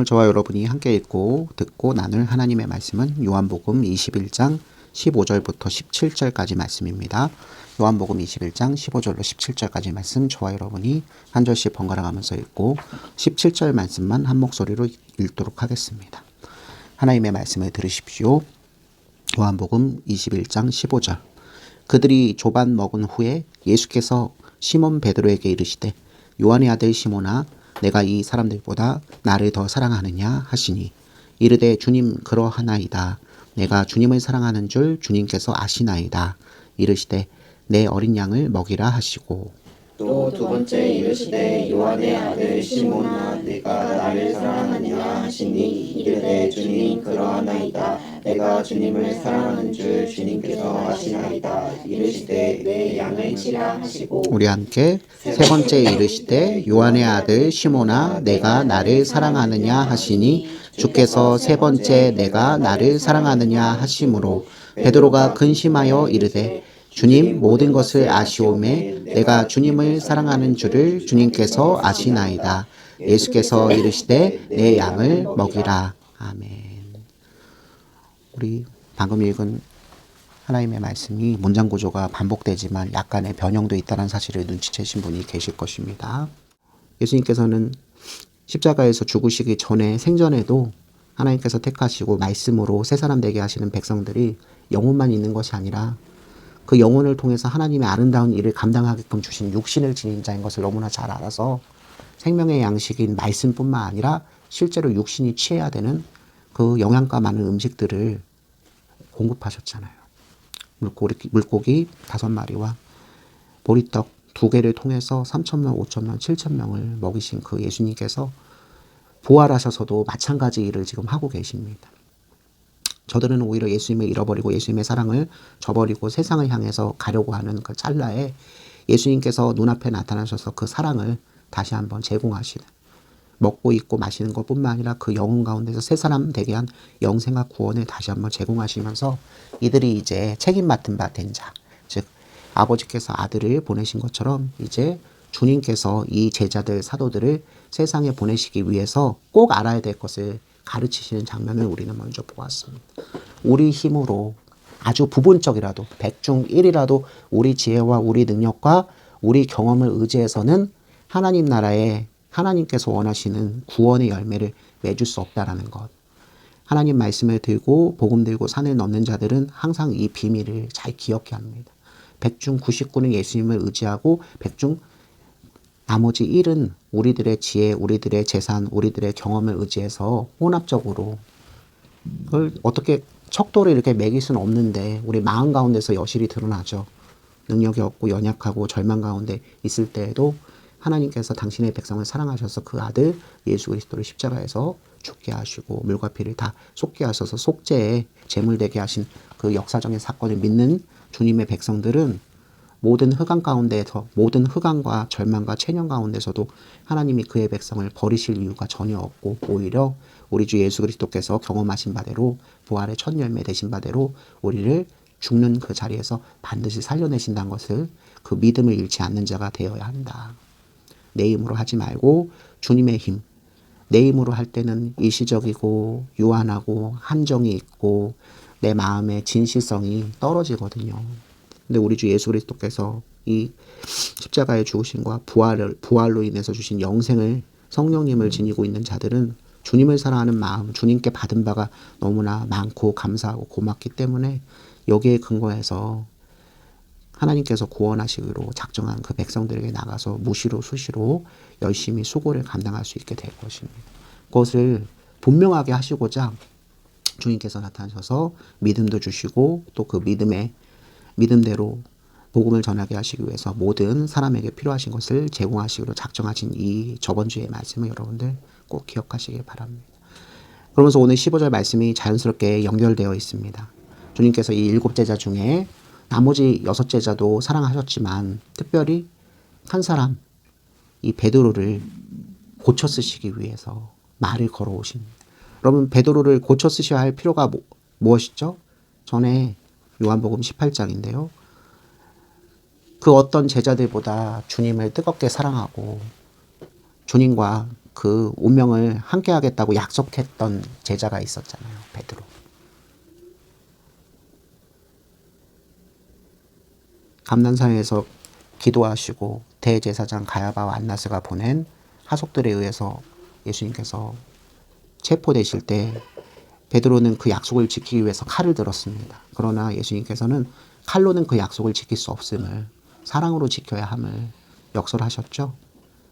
저와 여러분이 함께 읽고 듣고 나눌 하나님의 말씀은 요한복음 21장 15절부터 17절까지 말씀입니다. 요한복음 21장 15절로 17절까지 말씀 저와 여러분이 한 절씩 번갈아 가면서 읽고 17절 말씀만 한 목소리로 읽도록 하겠습니다. 하나님의 말씀을 들으십시오. 요한복음 21장 15절. 그들이 조반 먹은 후에 예수께서 시몬 베드로에게 이르시되 요한의 아들 시몬아 내가 이 사람들보다 나를 더 사랑하느냐 하시니 이르되 주님 그러하나이다. 내가 주님을 사랑하는 줄 주님께서 아시나이다. 이르시되 내 어린 양을 먹이라 하시고 또 두 번째 이르시되 요한의 아들 시몬아 내가 나를 사랑하느냐 하시니 이르되 주님 그러하나이다. 내가 주님을 사랑하는 줄 주님께서 아시나이다. 이르시되 내 양을 치라 하시고 우리 함께 세 번째 이르시되 요한의 아들 시몬아 내가 나를 사랑하느냐 하시니 주께서 세 번째 내가 나를 사랑하느냐 하심으로 베드로가 근심하여 이르되 주님 모든 것을 아시오매 내가 주님을 사랑하는 줄을 주님께서 아시나이다. 예수께서 이르시되 내 양을 먹이라. 아멘. 우리 방금 읽은 하나님의 말씀이 문장 구조가 반복되지만 약간의 변형도 있다는 사실을 눈치채신 분이 계실 것입니다. 예수님께서는 십자가에서 죽으시기 전에 생전에도 하나님께서 택하시고 말씀으로 새 사람 되게 하시는 백성들이 영혼만 있는 것이 아니라 그 영혼을 통해서 하나님의 아름다운 일을 감당하게끔 주신 육신을 지닌 자인 것을 너무나 잘 알아서 생명의 양식인 말씀뿐만 아니라 실제로 육신이 취해야 되는 그 영양가 많은 음식들을 공급하셨잖아요. 물고기 5마리와 보리떡 2개를 통해서 3,000명, 5,000명, 7,000명을 먹이신 그 예수님께서 부활하셔서도 마찬가지 일을 지금 하고 계십니다. 저들은 오히려 예수님을 잃어버리고 예수님의 사랑을 저버리고 세상을 향해서 가려고 하는 그 찰나에 예수님께서 눈앞에 나타나셔서 그 사랑을 다시 한번 제공하시는, 먹고 입고 마시는 것뿐만 아니라 그 영혼 가운데서 새 사람 되게 한 영생과 구원을 다시 한번 제공하시면서 이들이 이제 책임 맡은 바 된 자, 즉 아버지께서 아들을 보내신 것처럼 이제 주님께서 이 제자들 사도들을 세상에 보내시기 위해서 꼭 알아야 될 것을 가르치시는 장면을 우리는 먼저 보았습니다. 우리 힘으로 아주 부분적이라도 100중 1이라도 우리 지혜와 우리 능력과 우리 경험을 의지해서는 하나님 나라에 하나님께서 원하시는 구원의 열매를 맺을 수 없다라는 것. 하나님 말씀을 들고 복음 들고 산을 넘는 자들은 항상 이 비밀을 잘 기억해야 합니다. 100중 99는 예수님을 의지하고 100중 나머지 1은 우리들의 지혜, 우리들의 재산, 우리들의 경험을 의지해서 혼합적으로 그걸 어떻게 척도를 이렇게 매길 수는 없는데 우리 마음 가운데서 여실히 드러나죠. 능력이 없고 연약하고 절망 가운데 있을 때에도 하나님께서 당신의 백성을 사랑하셔서 그 아들 예수 그리스도를 십자가에서 죽게 하시고 물과 피를 다 쏟게 하셔서 속죄에 제물되게 하신 그 역사적인 사건을 믿는 주님의 백성들은 모든 흑암 가운데에서 모든 흑암과 절망과 체념 가운데서도 하나님이 그의 백성을 버리실 이유가 전혀 없고 오히려 우리 주 예수 그리스도께서 경험하신 바대로 부활의 첫 열매 되신 바대로 우리를 죽는 그 자리에서 반드시 살려내신다는 것을 그 믿음을 잃지 않는 자가 되어야 한다. 내 힘으로 하지 말고 주님의 힘. 내 힘으로 할 때는 일시적이고 유한하고 한정이 있고 내 마음의 진실성이 떨어지거든요. 근데 우리 주 예수 그리스도께서 이 십자가의 죽으심과 부활로 인해서 주신 영생을 성령님을 지니고 있는 자들은 주님을 사랑하는 마음, 주님께 받은 바가 너무나 많고 감사하고 고맙기 때문에 여기에 근거해서 하나님께서 구원하시기로 작정한 그 백성들에게 나가서 무시로 수시로 열심히 수고를 감당할 수 있게 될 것입니다. 그것을 분명하게 하시고자 주님께서 나타나셔서 믿음도 주시고 또 그 믿음대로 복음을 전하게 하시기 위해서 모든 사람에게 필요하신 것을 제공하시기로 작정하신 이 저번 주의 말씀을 여러분들 꼭 기억하시길 바랍니다. 그러면서 오늘 15절 말씀이 자연스럽게 연결되어 있습니다. 주님께서 이 7제자 중에 나머지 6제자도 사랑하셨지만 특별히 한 사람, 이 베드로를 고쳐 쓰시기 위해서 말을 걸어오십니다. 여러분 베드로를 고쳐 쓰셔야 할 필요가 무엇이죠? 전에 요한복음 18장인데요. 그 어떤 제자들보다 주님을 뜨겁게 사랑하고 주님과 그 운명을 함께 하겠다고 약속했던 제자가 있었잖아요. 베드로. 감난산에서 기도하시고 대제사장 가야바와 안나스가 보낸 하속들에 의해서 예수님께서 체포되실 때 베드로는 그 약속을 지키기 위해서 칼을 들었습니다. 그러나 예수님께서는 칼로는 그 약속을 지킬 수 없음을, 사랑으로 지켜야 함을 역설하셨죠.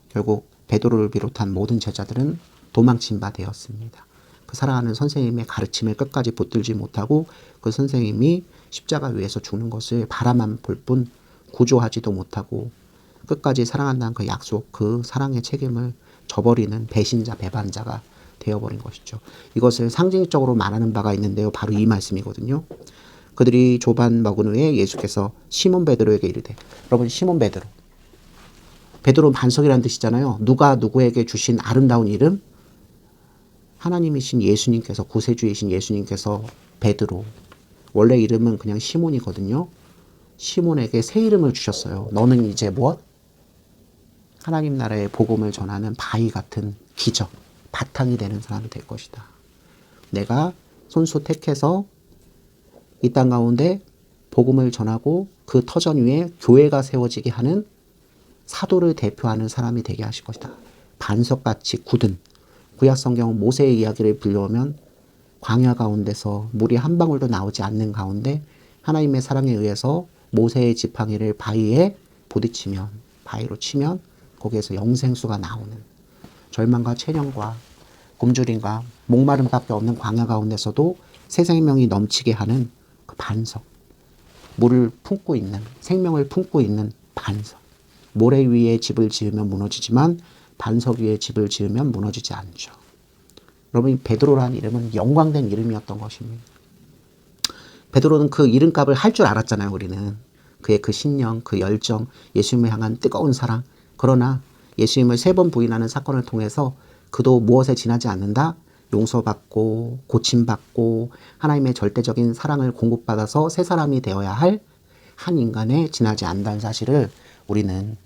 결국 베드로를 비롯한 모든 제자들은 도망친 바 되었습니다. 그 사랑하는 선생님의 가르침을 끝까지 붙들지 못하고 그 선생님이 십자가 위에서 죽는 것을 바라만 볼 뿐 구조하지도 못하고 끝까지 사랑한다는 그 약속, 그 사랑의 책임을 저버리는 배신자, 배반자가 되어버린 것이죠. 이것을 상징적으로 말하는 바가 있는데요. 바로 이 말씀이거든요. 그들이 조반 먹은 후에 예수께서 시몬 베드로에게 이르되, 여러분 시몬 베드로, 베드로 반석이라는 뜻이잖아요. 누가 누구에게 주신 아름다운 이름? 하나님이신 예수님께서, 구세주이신 예수님께서 베드로, 원래 이름은 그냥 시몬이거든요. 시몬에게 새 이름을 주셨어요. 너는 이제 무엇? 하나님 나라의 복음을 전하는 바위 같은 기적, 바탕이 되는 사람이 될 것이다. 내가 손수 택해서 이 땅 가운데 복음을 전하고 그 터전 위에 교회가 세워지게 하는 사도를 대표하는 사람이 되게 하실 것이다. 반석같이 굳은, 구약 성경은 모세의 이야기를 불려오면 광야 가운데서 물이 한 방울도 나오지 않는 가운데 하나님의 사랑에 의해서 모세의 지팡이를 바위에 부딪히면, 바위로 치면 거기에서 영생수가 나오는, 절망과 체념과 굶주림과 목마름밖에 없는 광야 가운데서도 새 생명이 넘치게 하는 그 반석, 물을 품고 있는, 생명을 품고 있는 반석. 모래 위에 집을 지으면 무너지지만 반석 위에 집을 지으면 무너지지 않죠. 여러분, 베드로라는 이름은 영광된 이름이었던 것입니다. 베드로는 그 이름값을 할 줄 알았잖아요. 우리는 그의 그 신령, 그 열정, 예수님을 향한 뜨거운 사랑. 그러나 예수님을 3번 부인하는 사건을 통해서 그도 무엇에 지나지 않는다? 용서받고 고침받고 하나님의 절대적인 사랑을 공급받아서 새 사람이 되어야 할 한 인간에 지나지 않는다는 사실을 우리는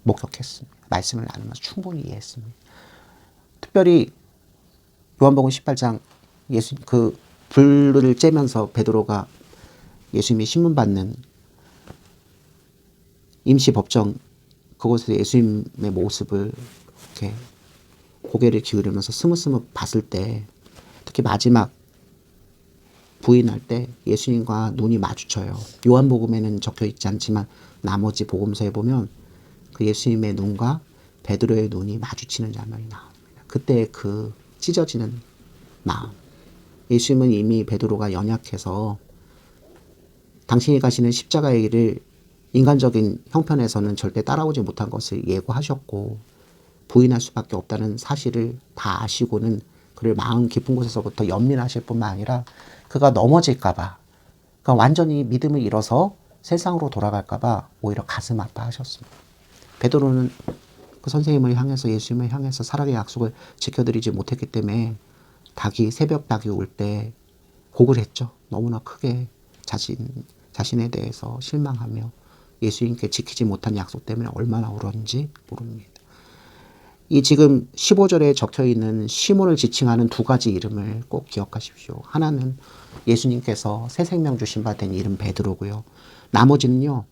목격했습니다. 말씀을 나누면서 충분히 이해했습니다. 특별히 요한복음 18장 예수 그 불을 쬐면서 베드로가 예수님이 신문받는 임시 법정, 그곳에서 예수님의 모습을 이렇게 고개를 기울이면서 스무스무 봤을 때, 특히 마지막 부인할 때 예수님과 눈이 마주쳐요. 요한복음에는 적혀 있지 않지만 나머지 복음서에 보면 그 예수님의 눈과 베드로의 눈이 마주치는 장면이 나옵니다. 그때 그 찢어지는 마음. 예수님은 이미 베드로가 연약해서 당신이 가시는 십자가의 길을 인간적인 형편에서는 절대 따라오지 못한 것을 예고하셨고 부인할 수밖에 없다는 사실을 다 아시고는 그를 마음 깊은 곳에서부터 연민하실 뿐만 아니라 그가 넘어질까 봐, 그러니까 완전히 믿음을 잃어서 세상으로 돌아갈까 봐 오히려 가슴 아파하셨습니다. 베드로는 그 선생님을 향해서, 예수님을 향해서 사랑의 약속을 지켜드리지 못했기 때문에 새벽 닭이 울 때 곡을 했죠. 너무나 크게 자신에 대해서 실망하며 예수님께 지키지 못한 약속 때문에 얼마나 울었는지 모릅니다. 이 지금 15절에 적혀있는 시몬을 지칭하는 2가지 이름을 꼭 기억하십시오. 하나는 예수님께서 새 생명 주신 바 된 이름 베드로고요. 나머지는요,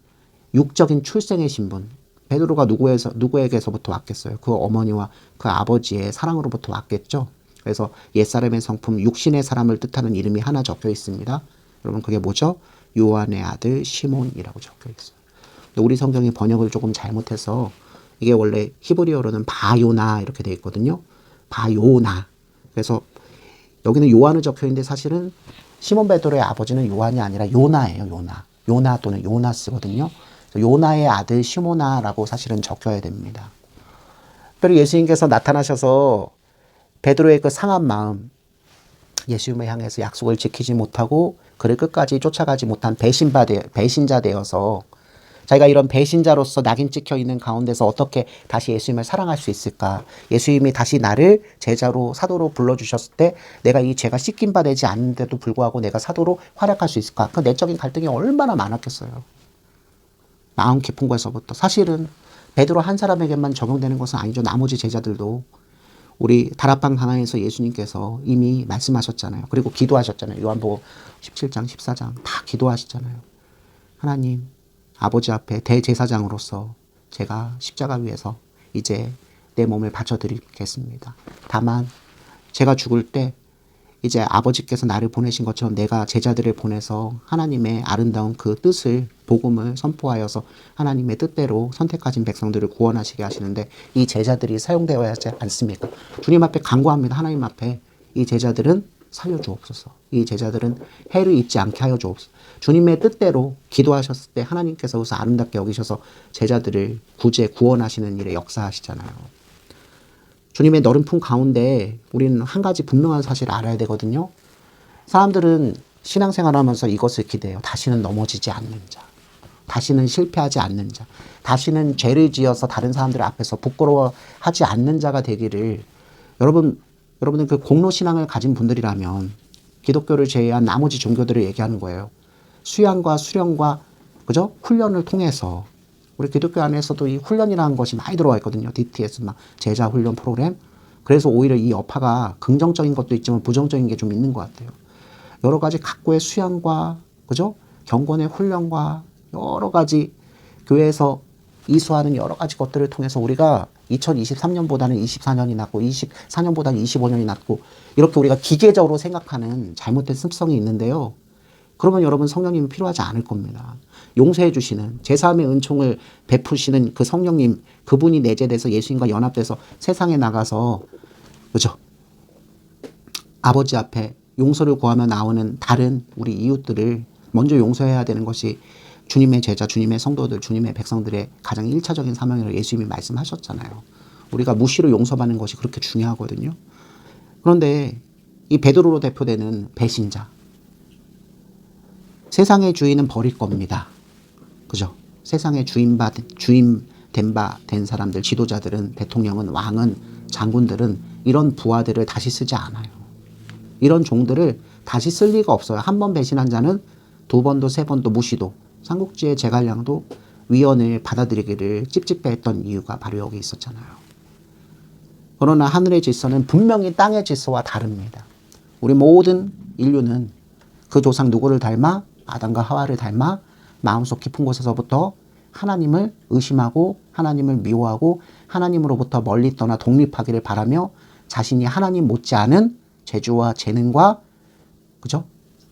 육적인 출생의 신분. 베드로가 누구에게서부터 왔겠어요? 그 어머니와 그 아버지의 사랑으로부터 왔겠죠. 그래서 옛사람의 성품, 육신의 사람을 뜻하는 이름이 하나 적혀 있습니다. 여러분, 그게 뭐죠? 요한의 아들 시몬이라고 적혀 있어요. 근데 우리 성경이 번역을 조금 잘못해서 이게 원래 히브리어로는 바요나 이렇게 되어 있거든요. 바요나. 그래서 여기는 요한을 적혀 있는데 사실은 시몬 베드로의 아버지는 요한이 아니라 요나예요. 요나 또는 요나스거든요. 요나의 아들 시모나라고 사실은 적혀야 됩니다. 특별히 예수님께서 나타나셔서 베드로의 그 상한 마음, 예수님을 향해서 약속을 지키지 못하고 그를 끝까지 쫓아가지 못한 배신자 되어서 자기가 이런 배신자로서 낙인 찍혀 있는 가운데서 어떻게 다시 예수님을 사랑할 수 있을까? 예수님이 다시 나를 제자로, 사도로 불러주셨을 때 내가 이 죄가 씻긴 바 되지 않는데도 불구하고 내가 사도로 활약할 수 있을까? 그 내적인 갈등이 얼마나 많았겠어요. 마음 깊은 곳에서부터. 사실은 베드로 한 사람에게만 적용되는 것은 아니죠. 나머지 제자들도 우리 다락방 강화에서 예수님께서 이미 말씀하셨잖아요. 그리고 기도하셨잖아요. 요한복음 17장 14장 다 기도하시잖아요. 하나님 아버지 앞에 대제사장으로서 제가 십자가 위에서 이제 내 몸을 바쳐드리겠습니다. 다만 제가 죽을 때 이제 아버지께서 나를 보내신 것처럼 내가 제자들을 보내서 하나님의 아름다운 그 뜻을 복음을 선포하여서 하나님의 뜻대로 선택하신 백성들을 구원하시게 하시는데 이 제자들이 사용되어야 하지 않습니까? 주님 앞에 간구합니다. 하나님 앞에 이 제자들은 살려주옵소서. 이 제자들은 해를 입지 않게 하여 주옵소서. 주님의 뜻대로 기도하셨을 때 하나님께서 그것을 아름답게 여기셔서 제자들을 구원하시는 일에 역사하시잖아요. 주님의 너른 품 가운데 우리는 한 가지 분명한 사실을 알아야 되거든요. 사람들은 신앙생활하면서 이것을 기대해요. 다시는 넘어지지 않는 자. 다시는 실패하지 않는 자. 다시는 죄를 지어서 다른 사람들 앞에서 부끄러워하지 않는 자가 되기를. 여러분은 그 공로신앙을 가진 분들이라면 기독교를 제외한 나머지 종교들을 얘기하는 거예요. 수양과 수련과 그죠? 훈련을 통해서 우리 기독교 안에서도 이 훈련이라는 것이 많이 들어와 있거든요. DTS 막 제자 훈련 프로그램. 그래서 오히려 이 여파가 긍정적인 것도 있지만 부정적인 게 좀 있는 것 같아요. 여러 가지 각고의 수양과 그죠? 경건의 훈련과 여러 가지 교회에서 이수하는 여러 가지 것들을 통해서 우리가 2023년보다는 24년이 낫고 24년보다는 25년이 낫고 이렇게 우리가 기계적으로 생각하는 잘못된 습성이 있는데요. 그러면 여러분 성령님이 필요하지 않을 겁니다. 용서해 주시는 제사함의 은총을 베푸시는 그 성령님 그분이 내재돼서 예수님과 연합돼서 세상에 나가서 그죠? 아버지 앞에 용서를 구하며 나오는 다른 우리 이웃들을 먼저 용서해야 되는 것이 주님의 제자, 주님의 성도들, 주님의 백성들의 가장 1차적인 사명이라고 예수님이 말씀하셨잖아요. 우리가 무시로 용서받는 것이 그렇게 중요하거든요. 그런데 이 베드로로 대표되는 배신자, 세상의 주인은 버릴 겁니다. 그죠? 세상의 된 사람들, 지도자들은, 대통령은, 왕은, 장군들은 이런 부하들을 다시 쓰지 않아요. 이런 종들을 다시 쓸 리가 없어요. 한 번 배신한 자는 두 번도 세 번도 무시도 삼국지의 제갈량도 위헌을 받아들이기를 찝찝해했던 이유가 바로 여기 있었잖아요. 그러나 하늘의 질서는 분명히 땅의 질서와 다릅니다. 우리 모든 인류는 그 조상 누구를 닮아? 아담과 하와를 닮아 마음속 깊은 곳에서부터 하나님을 의심하고 하나님을 미워하고 하나님으로부터 멀리 떠나 독립하기를 바라며 자신이 하나님 못지않은 재주와 재능과 그죠?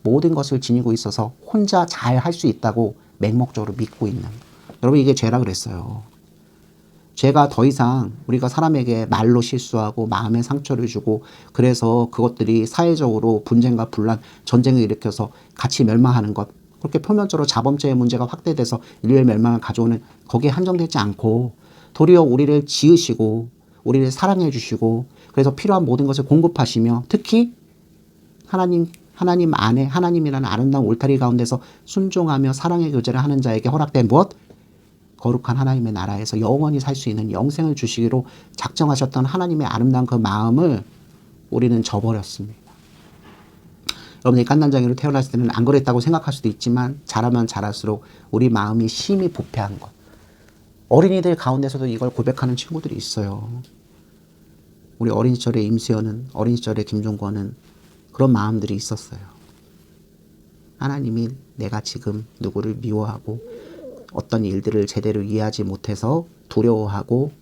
모든 것을 지니고 있어서 혼자 잘 할 수 있다고 맹목적으로 믿고 있는. 여러분 이게 죄라 그랬어요. 죄가 더 이상 우리가 사람에게 말로 실수하고 마음에 상처를 주고 그래서 그것들이 사회적으로 분쟁과 분란, 전쟁을 일으켜서 같이 멸망하는 것. 그렇게 표면적으로 자범죄의 문제가 확대돼서 인류의 멸망을 가져오는 거기에 한정되지 않고 도리어 우리를 지으시고 우리를 사랑해 주시고 그래서 필요한 모든 것을 공급하시며 특히 하나님 안에 하나님이라는 아름다운 울타리 가운데서 순종하며 사랑의 교제를 하는 자에게 허락된 무엇? 거룩한 하나님의 나라에서 영원히 살 수 있는 영생을 주시기로 작정하셨던 하나님의 아름다운 그 마음을 우리는 저버렸습니다. 여러분이 깐난장이로 태어났을 때는 안 그랬다고 생각할 수도 있지만 자라면 자랄수록 우리 마음이 심히 부패한 것. 어린이들 가운데서도 이걸 고백하는 친구들이 있어요. 우리 어린 시절의 임수연은, 어린 시절의 김종권은 그런 마음들이 있었어요. 하나님이 내가 지금 누구를 미워하고 어떤 일들을 제대로 이해하지 못해서 두려워하고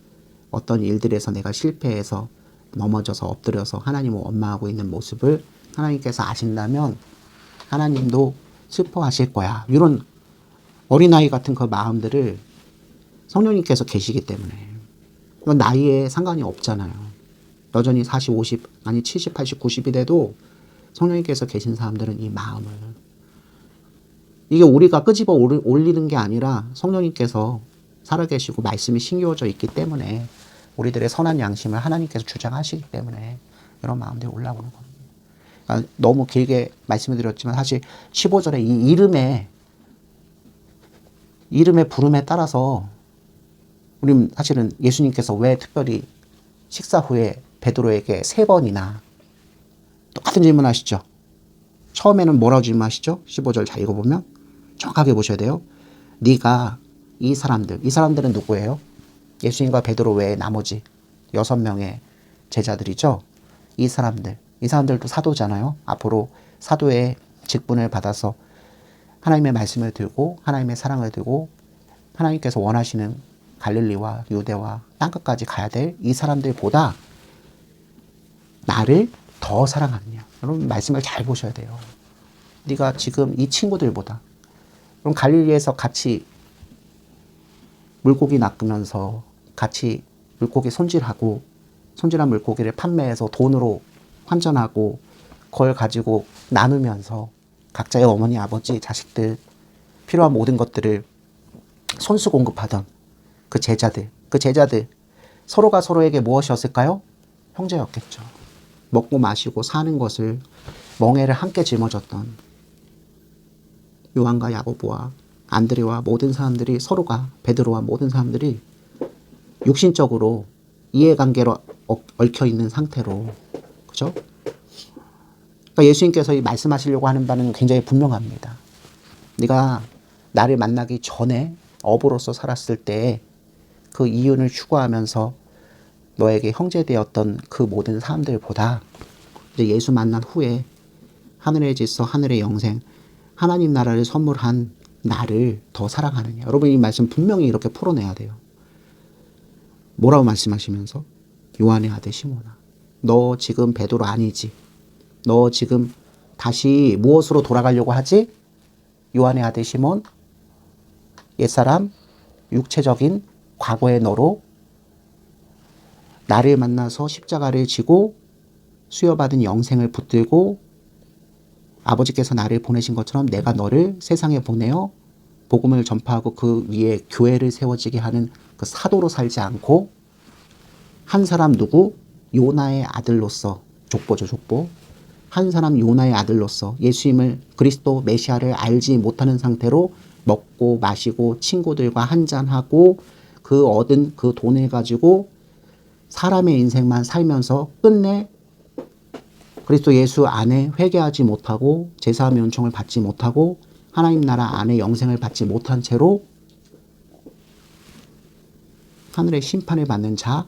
어떤 일들에서 내가 실패해서 넘어져서 엎드려서 하나님을 원망하고 있는 모습을 하나님께서 아신다면 하나님도 슬퍼하실 거야. 이런 어린아이 같은 그 마음들을 성령님께서 계시기 때문에 이건 나이에 상관이 없잖아요. 여전히 40, 50, 아니 70, 80, 90이 돼도 성령님께서 계신 사람들은 이 마음을 이게 우리가 끄집어 올리는 게 아니라 성령님께서 살아계시고 말씀이 신겨져 있기 때문에 우리들의 선한 양심을 하나님께서 주장하시기 때문에 이런 마음들이 올라오는 겁니다. 그러니까 너무 길게 말씀을 드렸지만 사실 15절에 이 이름의 부름에 따라서 우리는 사실은 예수님께서 왜 특별히 식사 후에 베드로에게 3번이나 똑같은 질문 하시죠. 처음에는 뭐라고 질문하시죠? 15절 잘 읽어보면 정확하게 보셔야 돼요. 네가 이 사람들은 누구예요? 예수님과 베드로 외에 나머지 6명의 제자들이죠. 이 사람들도 사도잖아요. 앞으로 사도의 직분을 받아서 하나님의 말씀을 들고 하나님의 사랑을 들고 하나님께서 원하시는 갈릴리와 유대와 땅끝까지 가야 될 이 사람들보다 나를 더 사랑하느냐. 여러분 말씀을 잘 보셔야 돼요. 네가 지금 이 친구들보다 그럼 갈릴리에서 같이 물고기 낚으면서 같이 물고기 손질한 물고기를 판매해서 돈으로 환전하고 그걸 가지고 나누면서 각자의 어머니, 아버지, 자식들 필요한 모든 것들을 손수 공급하던 그 제자들 서로가 서로에게 무엇이었을까요? 형제였겠죠. 먹고 마시고 사는 것을 멍에를 함께 짊어졌던 요한과 야고보와 안드레와 모든 사람들이 서로가 베드로와 모든 사람들이 육신적으로 이해관계로 얽혀 있는 상태로 그죠? 그러니까 예수님께서 이 말씀하시려고 하는 바는 굉장히 분명합니다. 네가 나를 만나기 전에 어부로서 살았을 때 그 이윤을 추구하면서 너에게 형제되었던 그 모든 사람들보다 이제 예수 만난 후에 하늘의 질서, 하늘의 영생, 하나님 나라를 선물한 나를 더 사랑하느냐. 여러분 이 말씀 분명히 이렇게 풀어내야 돼요. 뭐라고 말씀하시면서? 요한의 아들 시몬아, 너 지금 베드로 아니지? 너 지금 다시 무엇으로 돌아가려고 하지? 요한의 아들 시몬, 옛사람, 육체적인 과거의 너로 나를 만나서 십자가를 지고 수여받은 영생을 붙들고 아버지께서 나를 보내신 것처럼 내가 너를 세상에 보내어 복음을 전파하고 그 위에 교회를 세워지게 하는 그 사도로 살지 않고 한 사람 누구? 요나의 아들로서 족보죠, 족보. 한 사람 요나의 아들로서 예수님을 그리스도 메시아를 알지 못하는 상태로 먹고 마시고 친구들과 한잔하고 그 얻은 그 돈을 가지고 사람의 인생만 살면서 끝내 그리스도 예수 안에 회개하지 못하고 제사함의 은총을 받지 못하고 하나님 나라 안에 영생을 받지 못한 채로 하늘의 심판을 받는 자,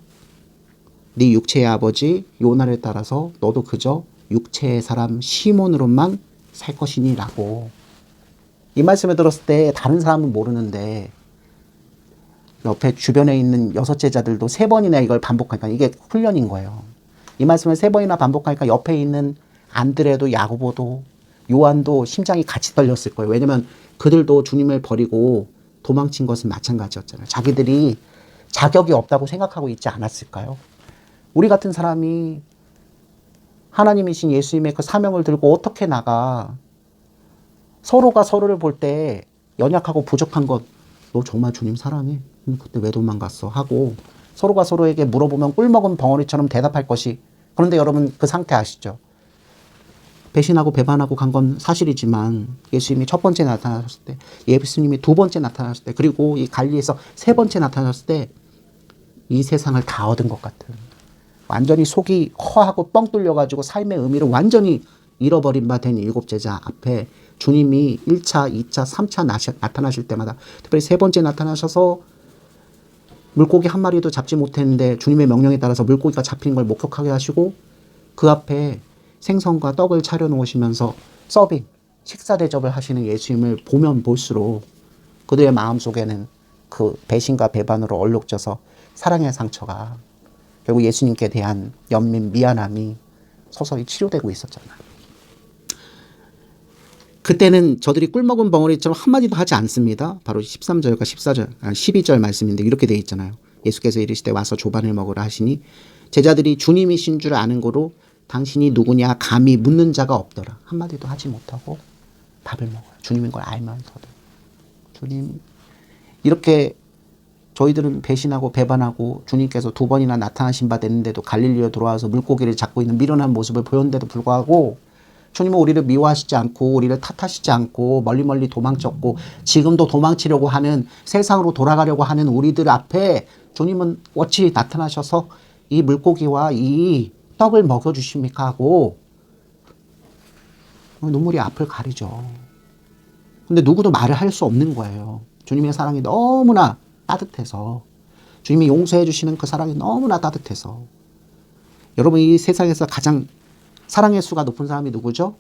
네 육체의 아버지 요나를 따라서 너도 그저 육체의 사람 시몬으로만 살 것이니 라고. 이 말씀을 들었을 때 다른 사람은 모르는데 옆에 주변에 있는 6제자들도 3번이나 이걸 반복하니까 이게 훈련인 거예요. 이 말씀을 3번이나 반복하니까 옆에 있는 안드레도 야고보도 요한도 심장이 같이 떨렸을 거예요. 왜냐면 그들도 주님을 버리고 도망친 것은 마찬가지였잖아요. 자기들이 자격이 없다고 생각하고 있지 않았을까요? 우리 같은 사람이 하나님이신 예수님의 그 사명을 들고 어떻게 나가? 서로가 서로를 볼 때 연약하고 부족한 것, 너 정말 주님 사랑해? 그때 왜 도망갔어? 하고 서로가 서로에게 물어보면 꿀먹은 벙어리처럼 대답할 것이. 그런데 여러분 그 상태 아시죠? 배신하고 배반하고 간 건 사실이지만 예수님이 첫 번째 나타나셨을 때, 예수님이 두 번째 나타나셨을 때, 그리고 이 갈리에서 3번째 나타나셨을 때 이 세상을 다 얻은 것 같은, 완전히 속이 허하고 뻥 뚫려가지고 삶의 의미를 완전히 잃어버린 바 된 7제자 앞에 주님이 1차, 2차, 3차 나타나실 때마다, 특별히 3번째 나타나셔서 물고기 한 마리도 잡지 못했는데 주님의 명령에 따라서 물고기가 잡히는 걸 목격하게 하시고 그 앞에 생선과 떡을 차려놓으시면서 서빙, 식사 대접을 하시는 예수님을 보면 볼수록 그들의 마음속에는 그 배신과 배반으로 얼룩져서 사랑의 상처가 결국 예수님께 대한 연민, 미안함이 서서히 치료되고 있었잖아요. 그때는 저들이 꿀먹은 벙어리처럼 한마디도 하지 않습니다. 바로 13절과 12절 말씀인데 이렇게 되어 있잖아요. 예수께서 이르시되 와서 조반을 먹으라 하시니 제자들이 주님이신 줄 아는 거로 당신이 누구냐 감히 묻는 자가 없더라. 한마디도 하지 못하고 밥을 먹어요. 주님인 걸 알면서도. 주님, 이렇게 저희들은 배신하고 배반하고 주님께서 2번이나 나타나신 바 됐는데도 갈릴리에 돌아와서 물고기를 잡고 있는 미련한 모습을 보였는데도 불구하고 주님은 우리를 미워하시지 않고 우리를 탓하시지 않고 멀리 도망쳤고 지금도 도망치려고 하는, 세상으로 돌아가려고 하는 우리들 앞에 주님은 어찌 나타나셔서 이 물고기와 이 떡을 먹여주십니까 하고 눈물이 앞을 가리죠. 근데 누구도 말을 할 수 없는 거예요. 주님의 사랑이 너무나 따뜻해서, 주님이 용서해 주시는 그 사랑이 너무나 따뜻해서 여러분 이 세상에서 가장 사랑의 수가 높은 사람이 누구죠?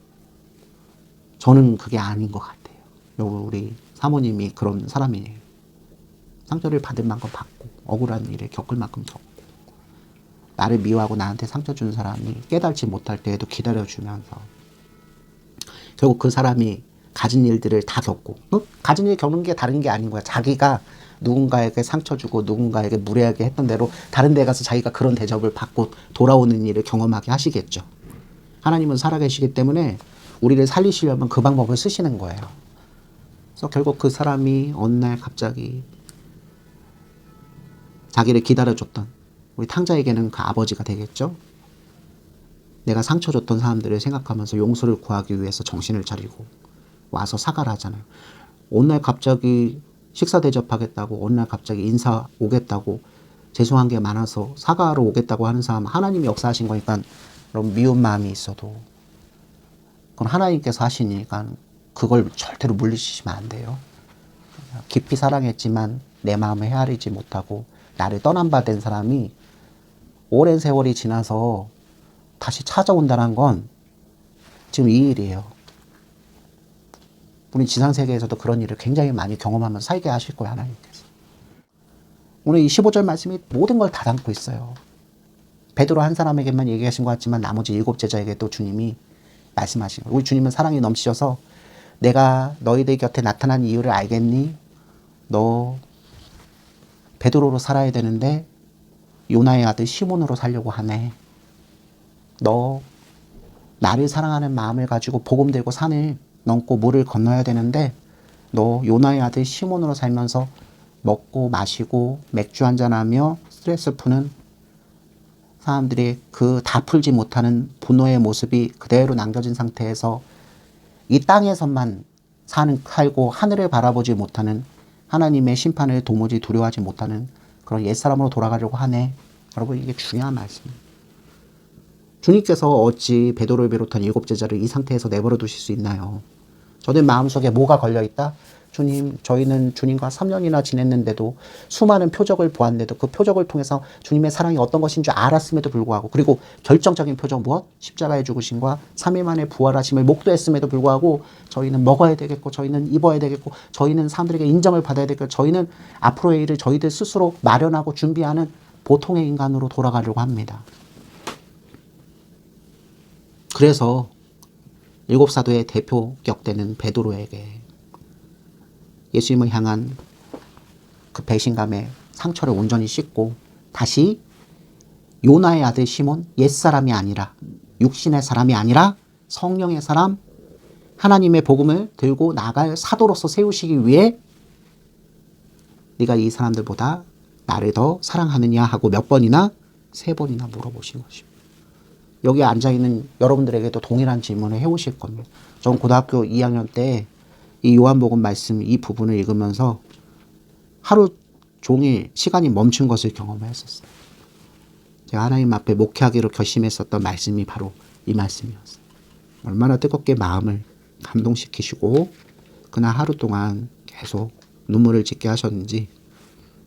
저는 그게 아닌 것 같아요. 우리 사모님이 그런 사람이에요. 상처를 받을 만큼 받고 억울한 일을 겪을 만큼 겪고 나를 미워하고 나한테 상처 준 사람이 깨달지 못할 때에도 기다려주면서 결국 그 사람이 가진 일들을 다 겪고 가진 일 겪는 게 다른 게 아닌 거야. 자기가 누군가에게 상처 주고 누군가에게 무례하게 했던 대로 다른 데 가서 자기가 그런 대접을 받고 돌아오는 일을 경험하게 하시겠죠. 하나님은 살아계시기 때문에 우리를 살리시려면 그 방법을 쓰시는 거예요. 그래서 결국 그 사람이 어느 날 갑자기 자기를 기다려줬던 우리 탕자에게는 그 아버지가 되겠죠. 내가 상처 줬던 사람들을 생각하면서 용서를 구하기 위해서 정신을 차리고 와서 사과를 하잖아요. 어느 날 갑자기 식사 대접하겠다고 어느 날 갑자기 인사 오겠다고 죄송한 게 많아서 사과하러 오겠다고 하는 사람 하나님이 역사하신 거니까 여러분 미운 마음이 있어도 그건 하나님께서 하시니까 그걸 절대로 물리치시면 안 돼요. 깊이 사랑했지만 내 마음을 헤아리지 못하고 나를 떠난 바 된 사람이 오랜 세월이 지나서 다시 찾아온다는 건 지금 이 일이에요. 우리 지상세계에서도 그런 일을 굉장히 많이 경험하면서 살게 하실 거예요, 하나님께서. 오늘 이 15절 말씀이 모든 걸 다 담고 있어요. 베드로 한 사람에게만 얘기하신 것 같지만 나머지 7 제자에게도 주님이 말씀하신 거예요. 우리 주님은 사랑이 넘치셔서 내가 너희들 곁에 나타난 이유를 알겠니? 너 베드로로 살아야 되는데 요나의 아들 시몬으로 살려고 하네. 너 나를 사랑하는 마음을 가지고 복음 들고 산을 넘고 물을 건너야 되는데 너 요나의 아들 시몬으로 살면서 먹고 마시고 맥주 한잔하며 스트레스 푸는 사람들이 그 다 풀지 못하는 분노의 모습이 그대로 남겨진 상태에서 이 땅에서만 살고 하늘을 바라보지 못하는 하나님의 심판을 도무지 두려워하지 못하는 그런 옛사람으로 돌아가려고 하네. 여러분 이게 중요한 말씀입니다. 주님께서 어찌 베드로를 비롯한 7 제자를 이 상태에서 내버려 두실 수 있나요? 저는 마음속에 뭐가 걸려있다? 주님, 저희는 주님과 3년이나 지냈는데도 수많은 표적을 보았는데도 그 표적을 통해서 주님의 사랑이 어떤 것인 줄 알았음에도 불구하고 그리고 결정적인 표적 무엇? 십자가의 죽으심과 3일 만에 부활하심을 목도했음에도 불구하고 저희는 먹어야 되겠고 저희는 입어야 되겠고 저희는 사람들에게 인정을 받아야 되겠고 저희는 앞으로의 일을 저희들 스스로 마련하고 준비하는 보통의 인간으로 돌아가려고 합니다. 그래서 7 사도의 대표격되는 베드로에게 예수님을 향한 그 배신감의 상처를 온전히 씻고 다시 요나의 아들 시몬, 옛사람이 아니라 육신의 사람이 아니라 성령의 사람, 하나님의 복음을 들고 나갈 사도로서 세우시기 위해 네가 이 사람들보다 나를 더 사랑하느냐 하고 몇 번이나 3번이나 물어보신 것입니다. 여기 앉아있는 여러분들에게도 동일한 질문을 해오실 겁니다. 전 고등학교 2학년 때 이 요한복음 말씀 이 부분을 읽으면서 하루 종일 시간이 멈춘 것을 경험했었어요. 제가 하나님 앞에 목회하기로 결심했었던 말씀이 바로 이 말씀이었어요. 얼마나 뜨겁게 마음을 감동시키시고 그날 하루 동안 계속 눈물을 짓게 하셨는지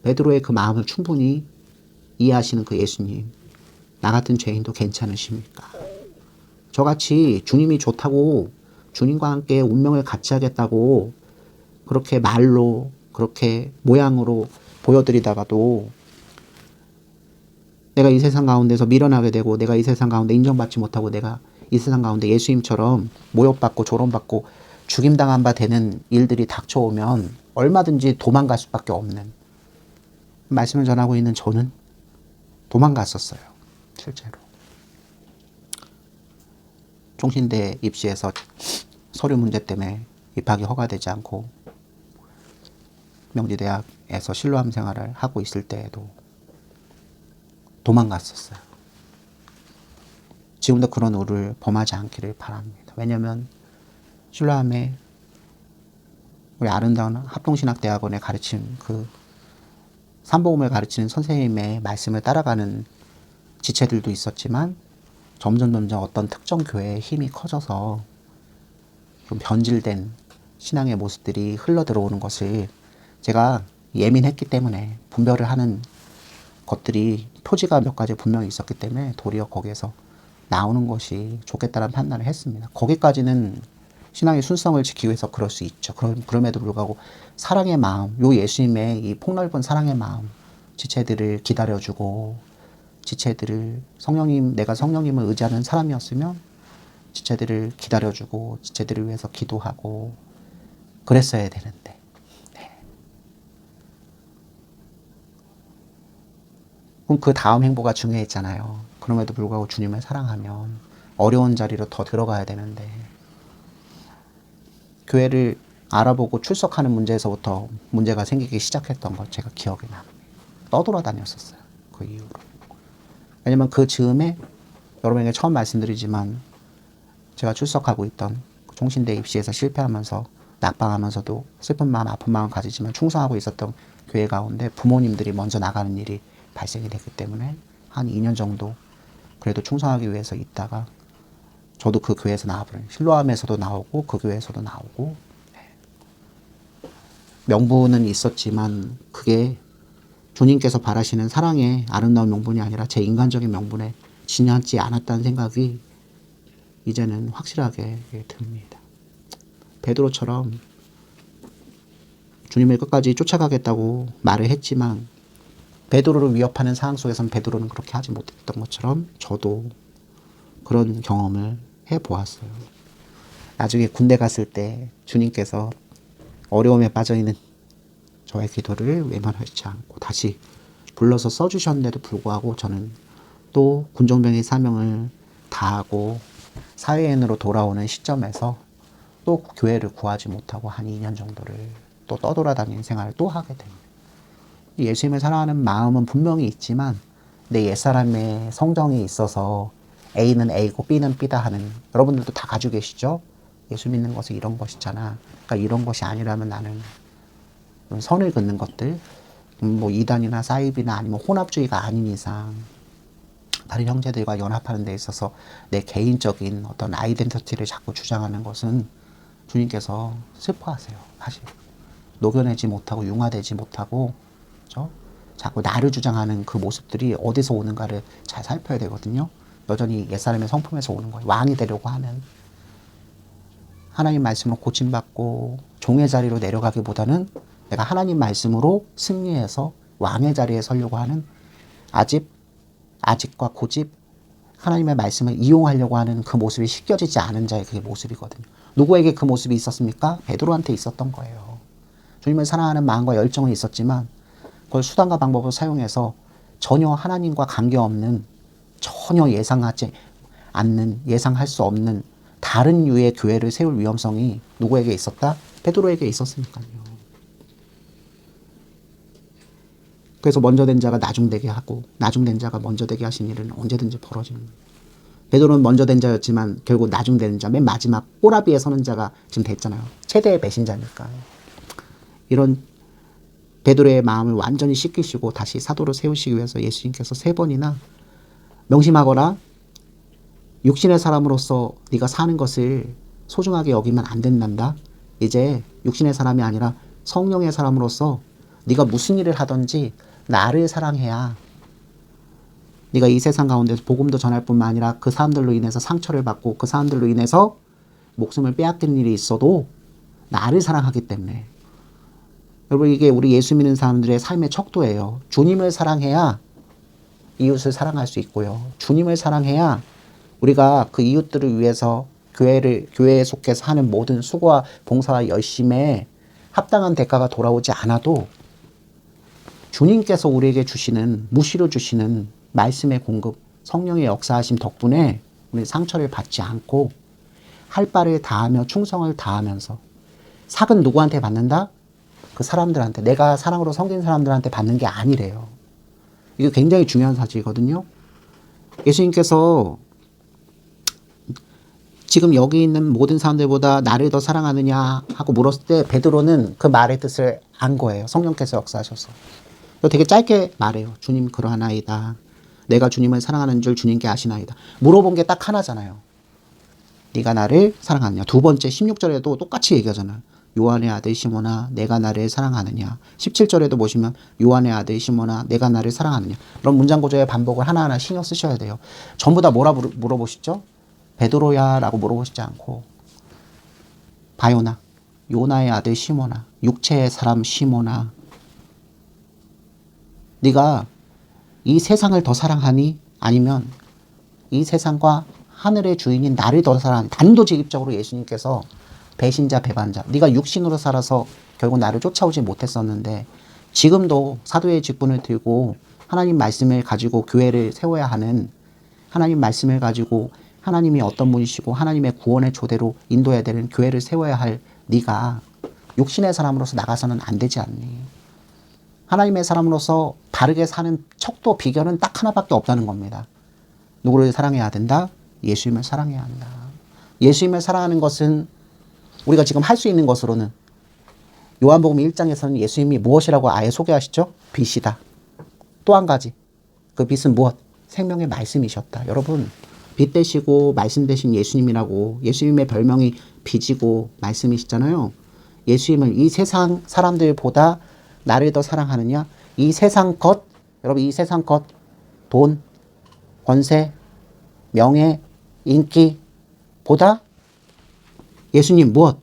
베드로의 그 마음을 충분히 이해하시는 그 예수님, 나 같은 죄인도 괜찮으십니까? 저같이 주님이 좋다고 주님과 함께 운명을 같이 하겠다고 그렇게 말로 그렇게 모양으로 보여드리다가도 내가 이 세상 가운데서 밀어나게 되고 내가 이 세상 가운데 인정받지 못하고 내가 이 세상 가운데 예수님처럼 모욕받고 조롱받고 죽임당한 바 되는 일들이 닥쳐오면 얼마든지 도망갈 수밖에 없는 말씀을 전하고 있는 저는 도망갔었어요. 실제로. 총신대 입시에서 서류 문제 때문에 입학이 허가되지 않고 명지대학에서 실로암 생활을 하고 있을 때에도 도망갔었어요. 지금도 그런 우를 범하지 않기를 바랍니다. 왜냐하면 실로암에 우리 아름다운 합동신학대학원에 가르친 그 삼복음을 가르치는 선생님의 말씀을 따라가는 지체들도 있었지만 점점 어떤 특정 교회의 힘이 커져서 좀 변질된 신앙의 모습들이 흘러들어오는 것을 제가 예민했기 때문에 분별을 하는 것들이 토지가 몇 가지 분명히 있었기 때문에 도리어 거기에서 나오는 것이 좋겠다는 판단을 했습니다. 거기까지는 신앙의 순성을 지키기 위해서 그럴 수 있죠. 그럼에도 불구하고 사랑의 마음, 요 예수님의 이 폭넓은 사랑의 마음, 지체들을 기다려주고 지체들을 내가 성령님을 의지하는 사람이었으면 지체들을 기다려주고 지체들을 위해서 기도하고 그랬어야 되는데 그럼 그 다음 행보가 중요했잖아요. 그럼에도 불구하고 주님을 사랑하면 어려운 자리로 더 들어가야 되는데 교회를 알아보고 출석하는 문제에서부터 문제가 생기기 시작했던 걸 제가 기억이 납니다. 떠돌아다녔었어요. 그 이후로. 왜냐면 그 즈음에 여러분에게 처음 말씀드리지만 제가 출석하고 있던 총신대 입시에서 실패하면서 낙방하면서도 슬픈 마음 아픈 마음 가지지만 충성하고 있었던 교회 가운데 부모님들이 먼저 나가는 일이 발생이 됐기 때문에 한 2년 정도 그래도 충성하기 위해서 있다가 저도 그 교회에서 나와버려요. 실로암에서도 나오고 그 교회에서도 나오고 명분은 있었지만 그게 주님께서 바라시는 사랑의 아름다운 명분이 아니라 제 인간적인 명분에 지나지 않았다는 생각이 이제는 확실하게 듭니다. 베드로처럼 주님을 끝까지 쫓아가겠다고 말을 했지만 베드로를 위협하는 상황 속에서는 베드로는 그렇게 하지 못했던 것처럼 저도 그런 경험을 해보았어요. 나중에 군대 갔을 때 주님께서 어려움에 빠져있는 저의 기도를 외면하지 않고 다시 불러서 써주셨는데도 불구하고 저는 또 군종병의 사명을 다하고 사회인으로 돌아오는 시점에서 또 교회를 구하지 못하고 한 2년 정도를 또 떠돌아다니는 생활을 또 하게 됩니다. 예수님을 사랑하는 마음은 분명히 있지만 내 옛사람의 성정이 있어서 A는 A고 B는 B다 하는 여러분들도 다 가지고 계시죠? 예수 믿는 것은 이런 것이잖아. 그러니까 이런 것이 아니라면 나는 선을 긋는 것들 뭐 이단이나 사이비나 아니면 혼합주의가 아닌 이상 다른 형제들과 연합하는 데 있어서 내 개인적인 어떤 아이덴티티를 자꾸 주장하는 것은 주님께서 슬퍼하세요. 사실 녹여내지 못하고 융화되지 못하고 그렇죠? 자꾸 나를 주장하는 그 모습들이 어디서 오는가를 잘 살펴야 되거든요. 여전히 옛사람의 성품에서 오는 거예요. 왕이 되려고 하는 하나님 말씀으로 고침받고 종의 자리로 내려가기보다는 내가 하나님 말씀으로 승리해서 왕의 자리에 서려고 하는 아집과 고집 하나님의 말씀을 이용하려고 하는 그 모습이 씻겨지지 않은 자의 그게 모습이거든요. 누구에게 그 모습이 있었습니까? 베드로한테 있었던 거예요. 주님을 사랑하는 마음과 열정은 있었지만 그걸 수단과 방법을 사용해서 전혀 하나님과 관계없는 전혀 예상하지 않는 예상할 수 없는 다른 유의 교회를 세울 위험성이 누구에게 있었다? 베드로에게 있었으니까요. 그래서 먼저 된 자가 나중되게 하고 나중된 자가 먼저 되게 하신 일은 언제든지 벌어지는 거예요. 베드로는 먼저 된 자였지만 결국 나중되는 자, 맨 마지막 꼬라비에 서는 자가 지금 됐잖아요. 최대의 배신자니까. 이런 베드로의 마음을 완전히 씻기시고 다시 사도로 세우시기 위해서 예수님께서 3번이나 명심하거라. 육신의 사람으로서 네가 사는 것을 소중하게 여기면 안 된단다. 이제 육신의 사람이 아니라 성령의 사람으로서 네가 무슨 일을 하든지 나를 사랑해야 네가 이 세상 가운데서 복음도 전할 뿐만 아니라 그 사람들로 인해서 상처를 받고 그 사람들로 인해서 목숨을 빼앗기는 일이 있어도 나를 사랑하기 때문에 여러분 이게 우리 예수 믿는 사람들의 삶의 척도예요. 주님을 사랑해야 이웃을 사랑할 수 있고요. 주님을 사랑해야 우리가 그 이웃들을 위해서 교회에 속해서 하는 모든 수고와 봉사와 열심에 합당한 대가가 돌아오지 않아도 주님께서 우리에게 주시는 무시로 주시는 말씀의 공급, 성령의 역사하심 덕분에 우리 상처를 받지 않고 할 바를 다하며 충성을 다하면서 삭은 누구한테 받는다? 그 사람들한테, 내가 사랑으로 섬긴 사람들한테 받는 게 아니래요. 이게 굉장히 중요한 사실이거든요. 예수님께서 지금 여기 있는 모든 사람들보다 나를 더 사랑하느냐 하고 물었을 때 베드로는 그 말의 뜻을 안 거예요. 성령께서 역사하셔서. 되게 짧게 말해요. 주님 그러하나이다. 내가 주님을 사랑하는 줄 주님께 아시나이다. 물어본 게 딱 하나잖아요. 네가 나를 사랑하느냐. 두 번째 16절에도 똑같이 얘기하잖아요. 요한의 아들 시몬아 내가 나를 사랑하느냐. 17절에도 보시면 요한의 아들 시몬아 내가 나를 사랑하느냐. 그런 문장 구조의 반복을 하나하나 신경 쓰셔야 돼요. 전부 다 뭐라 물어보시죠? 베드로야 라고 물어보시지 않고 바요나 요나의 아들 시몬아 육체의 사람 시몬아 네가 이 세상을 더 사랑하니 아니면 이 세상과 하늘의 주인인 나를 더 사랑하니. 단도직입적으로 예수님께서 배신자 배반자 네가 육신으로 살아서 결국 나를 쫓아오지 못했었는데 지금도 사도의 직분을 들고 하나님 말씀을 가지고 교회를 세워야 하는, 하나님 말씀을 가지고 하나님이 어떤 분이시고 하나님의 구원의 조대로 인도해야 되는 교회를 세워야 할 네가 육신의 사람으로서 나가서는 안 되지 않니? 하나님의 사람으로서 바르게 사는 척도 비결은 딱 하나밖에 없다는 겁니다. 누구를 사랑해야 된다? 예수님을 사랑해야 한다. 예수님을 사랑하는 것은 우리가 지금 할 수 있는 것으로는 요한복음 1장에서는 예수님이 무엇이라고 아예 소개하시죠? 빛이다. 또 한 가지 그 빛은 무엇? 생명의 말씀이셨다. 여러분 빛 되시고 말씀 되신 예수님이라고, 예수님의 별명이 빛이고 말씀이시잖아요. 예수님을 이 세상 사람들보다 나를 더 사랑하느냐? 이 세상 것, 여러분 이 세상 것, 돈, 권세, 명예, 인기보다 예수님 무엇?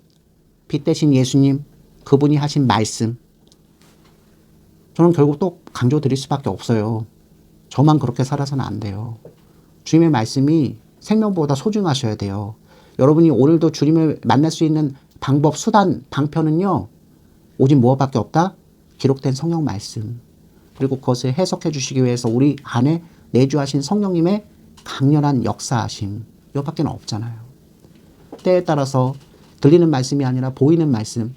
빛 대신 예수님, 그분이 하신 말씀. 저는 결국 또 강조 드릴 수밖에 없어요. 저만 그렇게 살아서는 안 돼요. 주님의 말씀이 생명보다 소중하셔야 돼요. 여러분이 오늘도 주님을 만날 수 있는 방법, 수단, 방편은요. 오직 무엇밖에 없다? 기록된 성경 말씀. 그리고 그것을 해석해 주시기 위해서 우리 안에 내주하신 성령님의 강렬한 역사하심. 이것밖에 없잖아요. 때에 따라서 들리는 말씀이 아니라 보이는 말씀.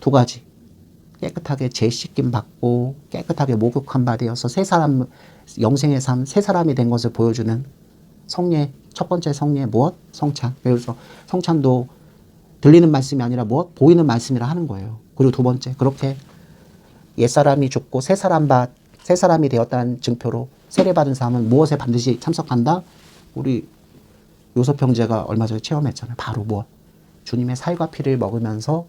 두 가지. 깨끗하게 재씻김 받고 깨끗하게 목욕한 바 되어서 새 사람, 영생의 삶, 새 사람이 된 것을 보여주는 성례. 첫 번째 성례 무엇? 성찬. 그래서 성찬도 들리는 말씀이 아니라 무엇? 보이는 말씀이라 하는 거예요. 그리고 두 번째, 그렇게 옛사람이 죽고 새 사람이 되었다는 증표로 세례받은 사람은 무엇에 반드시 참석한다? 우리 요셉 형제가 얼마 전에 체험했잖아요. 바로 무엇? 주님의 살과 피를 먹으면서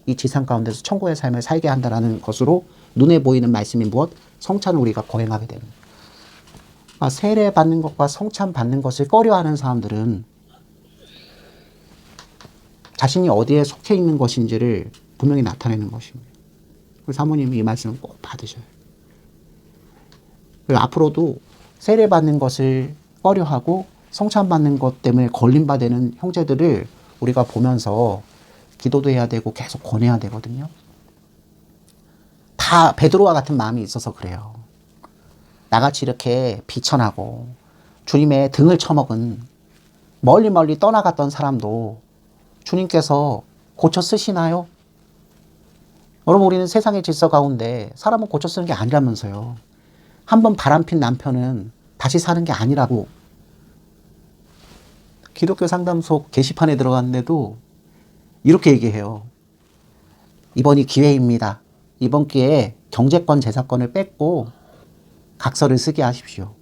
이 지상 가운데서 천국의 삶을 살게 한다라는 것으로 눈에 보이는 말씀이 무엇? 성찬을 우리가 거행하게 되는. 세례 받는 것과 성찬 받는 것을 꺼려하는 사람들은 자신이 어디에 속해 있는 것인지를 분명히 나타내는 것입니다. 그래서 사모님이 이 말씀을 꼭 받으셔요. 그리고 앞으로도 세례 받는 것을 꺼려하고 성찬 받는 것 때문에 걸림받는 형제들을 우리가 보면서 기도도 해야 되고 계속 권해야 되거든요. 다 베드로와 같은 마음이 있어서 그래요. 나같이 이렇게 비천하고 주님의 등을 쳐먹은 멀리 떠나갔던 사람도 주님께서 고쳐 쓰시나요? 여러분 우리는 세상의 질서 가운데 사람은 고쳐 쓰는 게 아니라면서요. 한번 바람핀 남편은 다시 사는 게 아니라고. 기독교 상담소 게시판에 들어갔는데도 이렇게 얘기해요. 이번이 기회입니다. 이번 기회에 경제권, 재산권을 뺏고 각서를 쓰게 하십시오.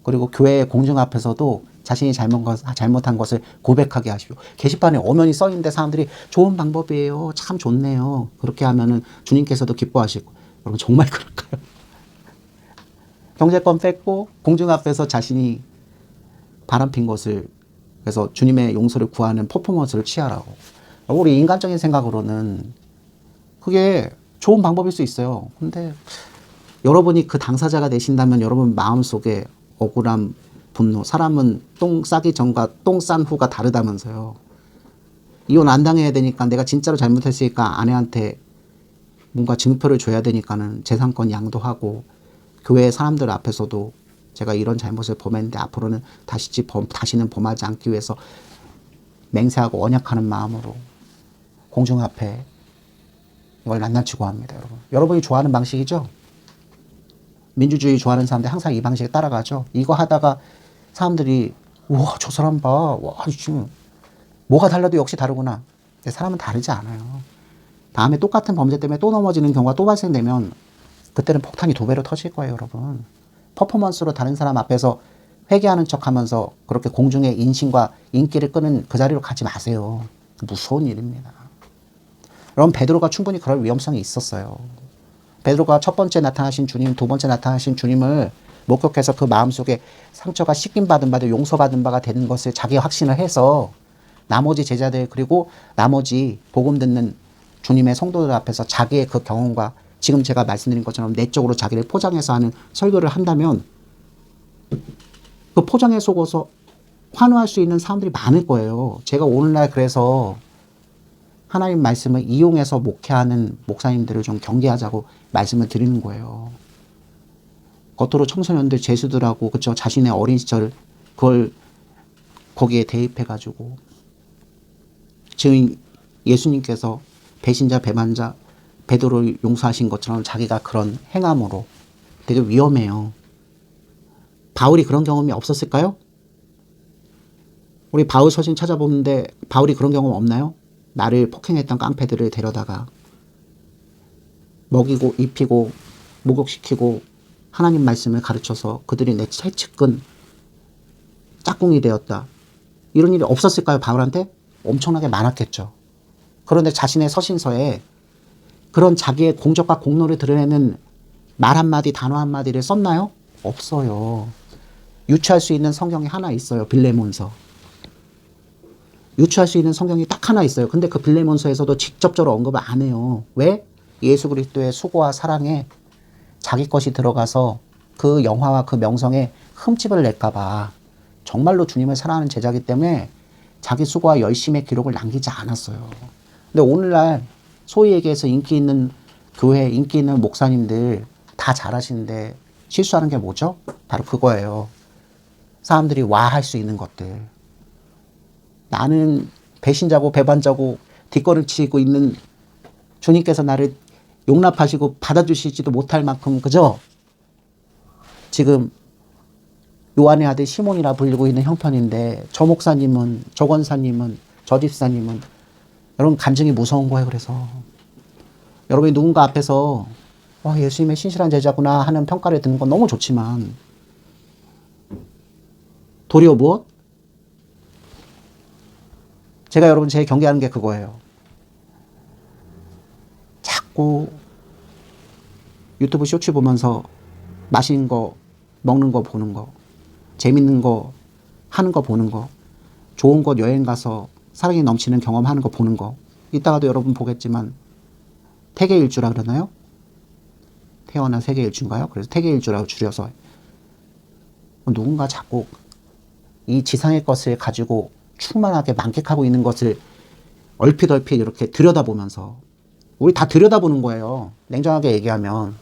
그리고 교회 공중 앞에서도 자신이 잘못한 것을 고백하게 하십시오. 게시판에 엄연히 써있는데 사람들이 좋은 방법이에요. 참 좋네요. 그렇게 하면은 주님께서도 기뻐하시고. 여러분 정말 그럴까요? 경제권 뺏고 공중 앞에서 자신이 바람핀 것을, 그래서 주님의 용서를 구하는 퍼포먼스를 취하라고. 우리 인간적인 생각으로는 그게 좋은 방법일 수 있어요. 근데 여러분이 그 당사자가 되신다면 여러분 마음속에 억울함, 분노, 사람은 똥 싸기 전과 똥 싼 후가 다르다면서요. 이혼 안 당해야 되니까 내가 진짜로 잘못했으니까 아내한테 뭔가 증표를 줘야 되니까는 재산권 양도하고 교회 사람들 앞에서도 제가 이런 잘못을 범했는데 앞으로는 다시는 범하지 않기 위해서 맹세하고 언약하는 마음으로 공중 앞에 이걸 낱낱이 구합니다. 여러분. 여러분이 좋아하는 방식이죠? 민주주의 좋아하는 사람들 항상 이 방식에 따라가죠. 이거 하다가 사람들이 우와 저 사람 봐. 와 지금 뭐가 달라도 역시 다르구나. 근데 사람은 다르지 않아요. 다음에 똑같은 범죄 때문에 또 넘어지는 경우가 또 발생되면 그때는 폭탄이 2배로 터질 거예요. 여러분. 퍼포먼스로 다른 사람 앞에서 회개하는 척하면서 그렇게 공중의 인신과 인기를 끄는 그 자리로 가지 마세요. 무서운 일입니다. 여러분 베드로가 충분히 그럴 위험성이 있었어요. 베드로가 첫 번째 나타나신 주님, 두 번째 나타나신 주님을 목격해서 그 마음속에 상처가 씻김받은 바도 용서받은 바가 되는 것을 자기 확신을 해서 나머지 제자들 그리고 나머지 복음 듣는 주님의 성도들 앞에서 자기의 그 경험과 지금 제가 말씀드린 것처럼 내적으로 자기를 포장해서 하는 설교를 한다면 그 포장에 속아서 환호할 수 있는 사람들이 많을 거예요. 제가 오늘날 그래서 하나님 말씀을 이용해서 목회하는 목사님들을 좀 경계하자고 말씀을 드리는 거예요. 겉으로 청소년들, 제수들하고 그쵸 자신의 어린 시절 그걸 거기에 대입해가지고 지금 예수님께서 배신자, 배반자, 베드로를 용서하신 것처럼 자기가 그런 행함으로 되게 위험해요. 바울이 그런 경험이 없었을까요? 우리 바울 서신 찾아보는데 바울이 그런 경험 없나요? 나를 폭행했던 깡패들을 데려다가 먹이고 입히고 목욕시키고 하나님 말씀을 가르쳐서 그들이 내 채측근 짝꿍이 되었다. 이런 일이 없었을까요? 바울한테? 엄청나게 많았겠죠. 그런데 자신의 서신서에 그런 자기의 공적과 공로를 드러내는 말 한마디 단어 한마디를 썼나요? 없어요. 유추할 수 있는 성경이 하나 있어요. 빌레몬서. 유추할 수 있는 성경이 딱 하나 있어요. 근데 그 빌레몬서에서도 직접적으로 언급을 안 해요. 왜? 예수 그리스도의 수고와 사랑에 자기 것이 들어가서 그 영화와 그 명성에 흠집을 낼까 봐 정말로 주님을 사랑하는 제자이기 때문에 자기 수고와 열심의 기록을 남기지 않았어요. 근데 오늘날 소위 얘기해서 인기 있는 교회, 인기 있는 목사님들 다 잘하시는데 실수하는 게 뭐죠? 바로 그거예요. 사람들이 와할 수 있는 것들. 나는 배신자고 배반자고 뒷걸음치고 있는 주님께서 나를 용납하시고 받아주시지도 못할 만큼 그죠? 지금 요한의 아들 시몬이라 불리고 있는 형편인데 저 목사님은 저 권사님은 저 집사님은 여러분 간증이 무서운 거예요. 그래서 여러분이 누군가 앞에서 와 예수님의 신실한 제자구나 하는 평가를 듣는 건 너무 좋지만 도리어 무엇? 제가 여러분 제일 경계하는 게 그거예요. 자꾸 유튜브 쇼츠 보면서 맛있는 거, 먹는 거 보는 거, 재밌는 거, 하는 거 보는 거, 좋은 곳 여행 가서 사랑이 넘치는 경험하는 거 보는 거. 이따가도 여러분 보겠지만 태계일주라 그러나요? 태어나 세계일주인가요? 그래서 태계일주라고 줄여서 누군가 자꾸 이 지상의 것을 가지고 충만하게 만끽하고 있는 것을 얼핏 이렇게 들여다보면서 우리 다 들여다보는 거예요. 냉정하게 얘기하면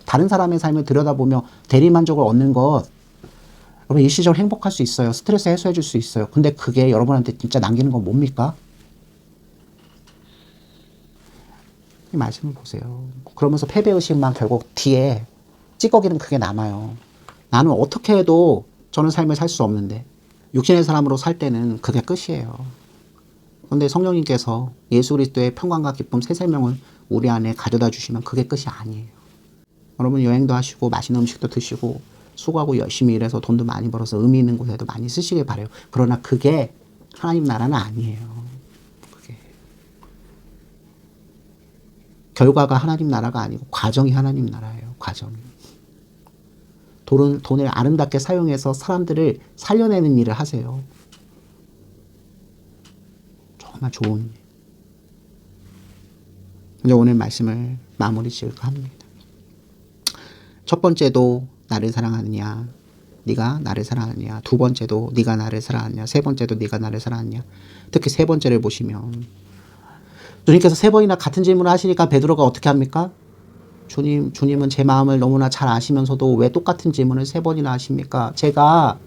다른 사람의 삶을 들여다보며 대리만족을 얻는 것 여러분 일시적으로 행복할 수 있어요. 스트레스 해소해 줄 수 있어요. 근데 그게 여러분한테 진짜 남기는 건 뭡니까? 이 말씀을 보세요. 그러면서 패배의식만 결국 뒤에 찌꺼기는 크게 남아요. 나는 어떻게 해도 저는 삶을 살 수 없는데 육신의 사람으로 살 때는 그게 끝이에요. 그런데 성령님께서 예수 그리스도의 평강과 기쁨 새 생명을 우리 안에 가져다 주시면 그게 끝이 아니에요. 여러분 여행도 하시고 맛있는 음식도 드시고 수고하고 열심히 일해서 돈도 많이 벌어서 의미 있는 곳에도 많이 쓰시길 바라요. 그러나 그게 하나님 나라는 아니에요. 그게 결과가 하나님 나라가 아니고 과정이 하나님 나라예요. 과정이. 돈을 아름답게 사용해서 사람들을 살려내는 일을 하세요. 정말 좋은 일. 이제 오늘 말씀을 마무리 지을까 합니다. 첫 번째도 나를 사랑하느냐, 네가 나를 사랑하느냐. 두 번째도 네가 나를 사랑하느냐. 세 번째도 네가 나를 사랑하느냐. 특히 세 번째를 보시면 주님께서 세 번이나 같은 질문을 하시니까 베드로가 어떻게 합니까? 주님은 제 마음을 너무나 잘 아시면서도 왜 똑같은 질문을 세 번이나 하십니까? 제가